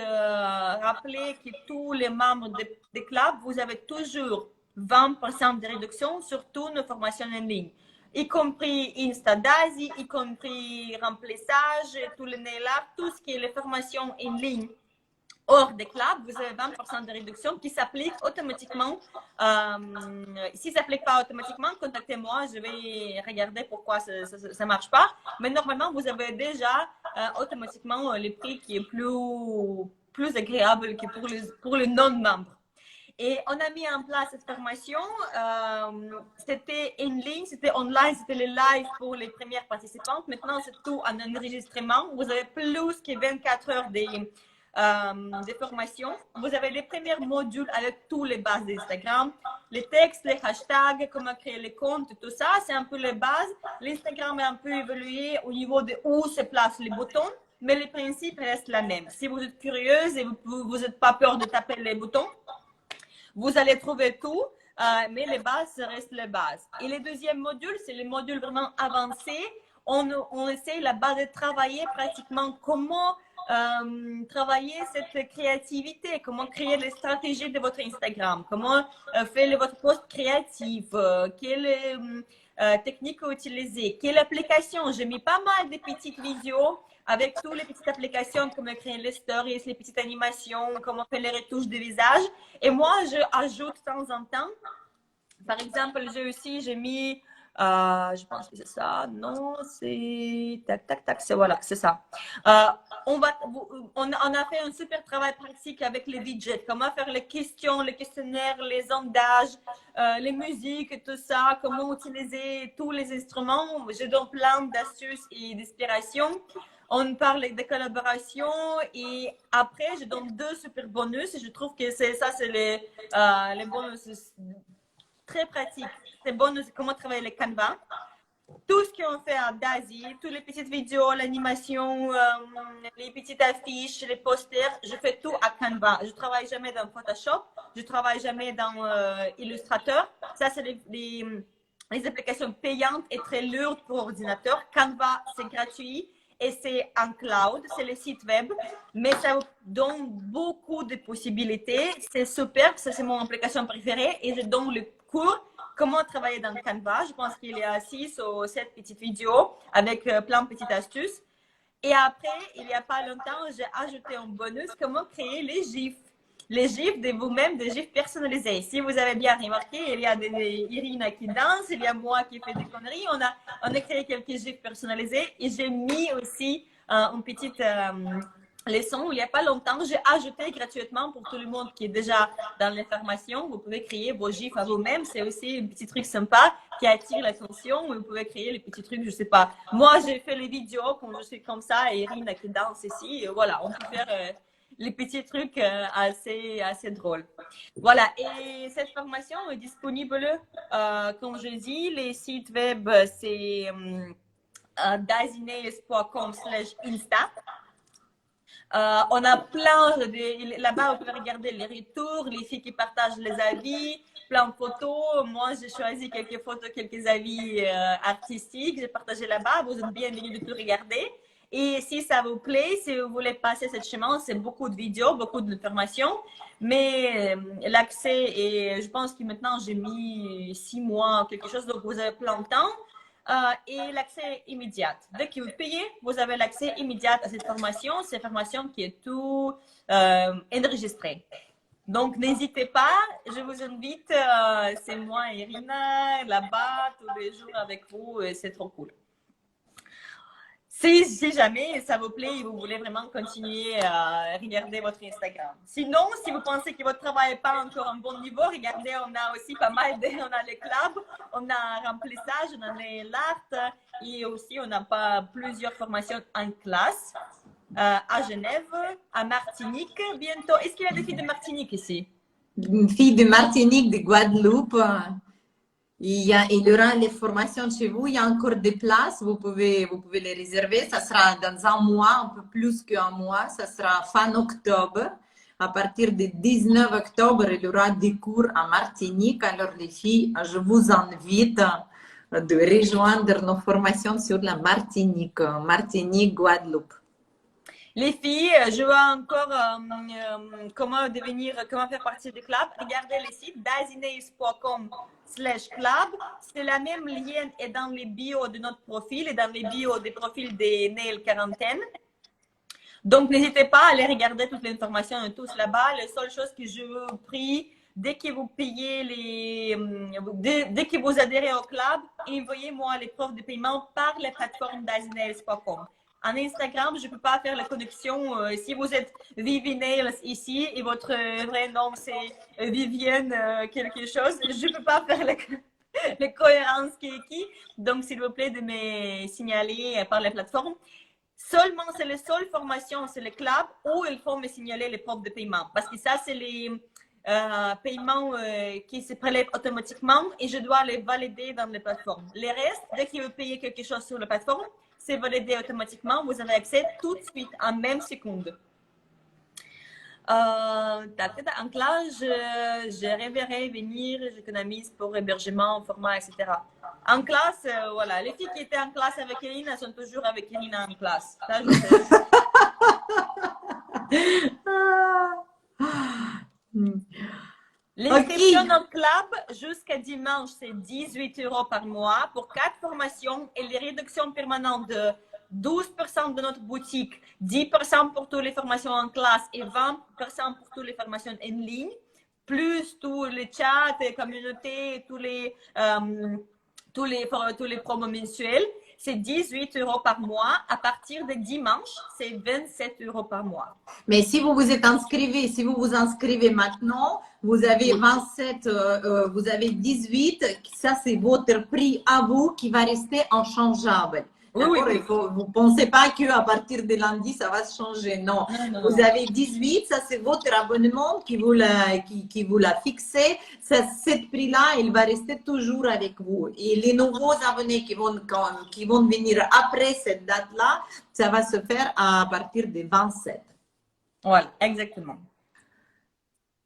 rappeler que tous les membres des clubs, vous avez toujours 20% de réduction sur toutes nos formations en ligne, y compris Insta Daisy, y compris remplissage, tous les nail art, tout ce qui est les formations en ligne hors des clubs, vous avez 20% de réduction qui s'applique automatiquement. Si ça ne s'applique pas automatiquement, contactez-moi, je vais regarder pourquoi ça ne marche pas. Mais normalement, vous avez déjà automatiquement le prix qui est plus agréable que pour les non-membres. Et on a mis en place cette formation. C'était en ligne, c'était online, c'était le live pour les premières participantes. Maintenant, c'est tout en enregistrement. Vous avez plus que 24 heures de formation. Vous avez les premiers modules avec tous les bases d'Instagram, les textes, les hashtags, comment créer les comptes, tout ça. C'est un peu les bases. L'Instagram est un peu évolué au niveau de où se placent les boutons, mais le principe reste la même. Si vous êtes curieuse et vous n'êtes pas peur de taper les boutons, vous allez trouver tout, mais les bases restent les bases. Et le deuxième module, c'est le module vraiment avancé. On essaie là-bas de travailler pratiquement comment travailler cette créativité, comment créer les stratégies de votre Instagram, comment faire votre post créatif, quelle technique utiliser, quelle application. J'ai mis pas mal de petites vidéos avec toutes les petites applications, comment créer les stories, les petites animations, comment faire les retouches de visage. Et moi, je ajoute de temps en temps. Par exemple, j'ai mis, je pense que c'est ça, non, c'est, tac, tac, tac, c'est voilà, c'est ça. On a fait un super travail pratique avec les widgets, comment faire les questions, les questionnaires, les sondages, les musiques, tout ça, comment utiliser tous les instruments. Je donne plein d'astuces et d'inspiration. On parle de collaboration et après, je donne 2 super bonus. Je trouve que c'est les bonus très pratiques. C'est bonus, comment travailler les Canva. Tout ce qu'on fait à Daisy, toutes les petites vidéos, l'animation, les petites affiches, les posters, je fais tout à Canva. Je ne travaille jamais dans Photoshop, je ne travaille jamais dans Illustrator. Ça, c'est les applications payantes et très lourdes pour ordinateur. Canva, c'est gratuit. Et c'est en cloud, c'est le site web, mais ça vous donne beaucoup de possibilités. C'est super, ça c'est mon application préférée et je donne le cours comment travailler dans Canva. Je pense qu'il y a 6 ou 7 petites vidéos avec plein de petites astuces. Et après, il n'y a pas longtemps, j'ai ajouté un bonus, comment créer les GIFs. Les GIFs de vous-même, des GIFs personnalisés. Si vous avez bien remarqué, il y a Irina qui danse, il y a moi qui fais des conneries. On a créé quelques GIFs personnalisés et j'ai mis aussi une petite leçon. Il n'y a pas longtemps, j'ai ajouté gratuitement pour tout le monde qui est déjà dans les formations. Vous pouvez créer vos GIFs à vous-même. C'est aussi un petit truc sympa qui attire l'attention. Vous pouvez créer les petits trucs, je ne sais pas. Moi, j'ai fait les vidéos quand je suis comme ça et Irina qui danse ici. Et voilà, on peut faire les petits trucs assez drôles. Voilà, et cette formation est disponible, comme je dis, les sites web, c'est daisynails.com/insta. On a plein là-bas, vous pouvez regarder les retours, les filles qui partagent les avis, plein de photos. Moi, j'ai choisi quelques photos, quelques avis artistiques. J'ai partagé là-bas. Vous êtes bienvenus de tout regarder. Et si ça vous plaît, si vous voulez passer ce chemin, c'est beaucoup de vidéos, beaucoup d'informations. Mais l'accès, et je pense que maintenant j'ai mis 6 mois, quelque chose, donc vous avez plein de temps. Et l'accès immédiat. Dès que vous payez, vous avez l'accès immédiat à cette formation. C'est une formation qui est tout enregistrée. Donc, n'hésitez pas. Je vous invite. C'est moi, Irina, là-bas, tous les jours avec vous. C'est trop cool. Si jamais ça vous plaît et vous voulez vraiment continuer à regarder votre Instagram. Sinon, si vous pensez que votre travail n'est pas encore à un bon niveau, regardez, on a aussi pas mal on a les clubs, on a remplissage, on a l'art et aussi on a plusieurs formations en classe à Genève, à Martinique bientôt. Est-ce qu'il y a des filles de Martinique ici? Une fille de Martinique, de Guadeloupe. Il y aura les formations chez vous, il y a encore des places, vous pouvez les réserver. Ça sera dans un mois, un peu plus qu'un mois, ça sera fin octobre. À partir du 19 octobre, il y aura des cours à Martinique. Alors les filles, je vous invite de rejoindre nos formations sur la Martinique, Guadeloupe. Les filles, je vois encore comment faire partie du club. Regardez le site daisynails.com/club. C'est la même lien est dans les bios de notre profil et dans les bios des profils des Nails Quarantaine. Donc, n'hésitez pas à aller regarder toutes les informations de tous là-bas. La seule chose que je vous prie, dès que vous payez dès que vous adhérez au club, envoyez-moi les preuves de paiement par la plateforme daisynails.com. En Instagram, je ne peux pas faire la connexion. Si vous êtes Vivi Nails ici et votre vrai nom c'est Vivienne quelque chose, je ne peux pas faire les cohérences qui est qui. Donc, s'il vous plaît, de me signaler par la plateforme. Seulement, c'est la seule formation, c'est le club où il faut me signaler les preuves de paiement. Parce que ça, c'est les paiements qui se prélèvent automatiquement et je dois les valider dans la plateforme. Les restes, dès que vous payez quelque chose sur la plateforme, c'est validé automatiquement. Vous avez accès tout de suite, en même seconde. En classe, je rêverais venir, j'économise pour hébergement, format, etc. En classe, voilà, les filles qui étaient en classe avec Irina sont toujours avec Irina en classe. Ça, je sais. L'inscription au club jusqu'à dimanche, c'est 18 € par mois pour 4 formations et les réductions permanentes de 12% de notre boutique, 10% pour toutes les formations en classe et 20% pour toutes les formations en ligne, plus tous les chats, les communautés, tous les promos mensuels. C'est 18 € par mois. À partir de dimanche, c'est 27 € par mois. Mais si vous vous inscrivez maintenant, vous avez 27, vous avez 18, ça c'est votre prix à vous qui va rester inchangeable. Oui. Vous ne pensez pas qu'à partir de lundi, ça va se changer. Non. Vous avez 18, ça c'est votre abonnement qui vous l'a fixé. Ce prix-là, il va rester toujours avec vous. Et les nouveaux abonnés qui vont venir après cette date-là, ça va se faire à partir des 27. Voilà, exactement.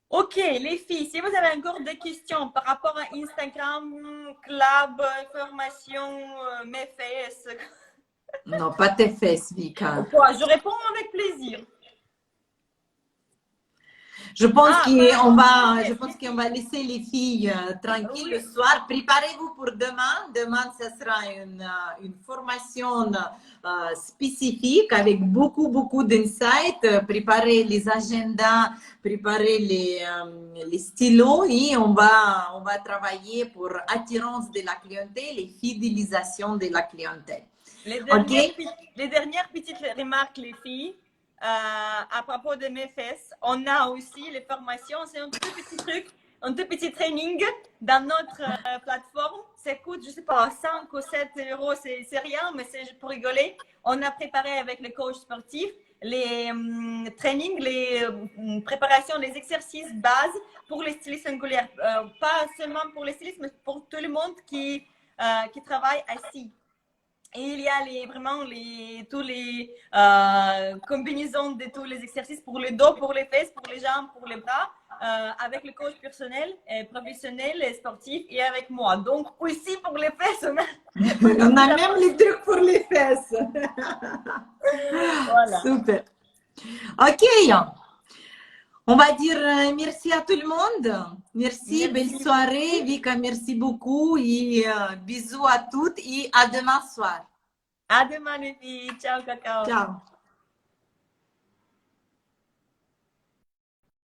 Ok, les filles, si vous avez encore des questions par rapport à Instagram, club, formation, mes fesses. Non, pas tes fesses, Vika. Je réponds avec plaisir. Je pense qu'on va laisser les filles tranquilles le soir. Préparez-vous pour demain. Demain, ce sera une formation spécifique avec beaucoup d'insights. Préparez les agendas, préparez les stylos et on va travailler pour attirance de la clientèle et fidélisation de la clientèle. Les dernières petites remarques, les filles. À propos de mes fesses, on a aussi les formations, c'est un tout petit truc, un tout petit training dans notre plateforme. Ça coûte, je sais pas, 5 ou 7 €, c'est rien, mais c'est pour rigoler. On a préparé avec le coach sportif les trainings, les préparations, les exercices bases pour les stylistes angulaires. Pas seulement pour les stylistes, mais pour tout le monde qui travaille assis. Et il y a tous les combinaisons de tous les exercices pour le dos, pour les fesses, pour les jambes, pour les bras, avec le coach personnel, professionnel, sportif et avec moi. Donc, aussi pour les fesses, on a même les trucs pour les fesses. Voilà. Super. Ok. On va dire merci à tout le monde. Merci. Belle soirée. Vika, merci beaucoup. Et bisous à toutes et à demain soir. À demain les filles. Ciao, cacao. Ciao.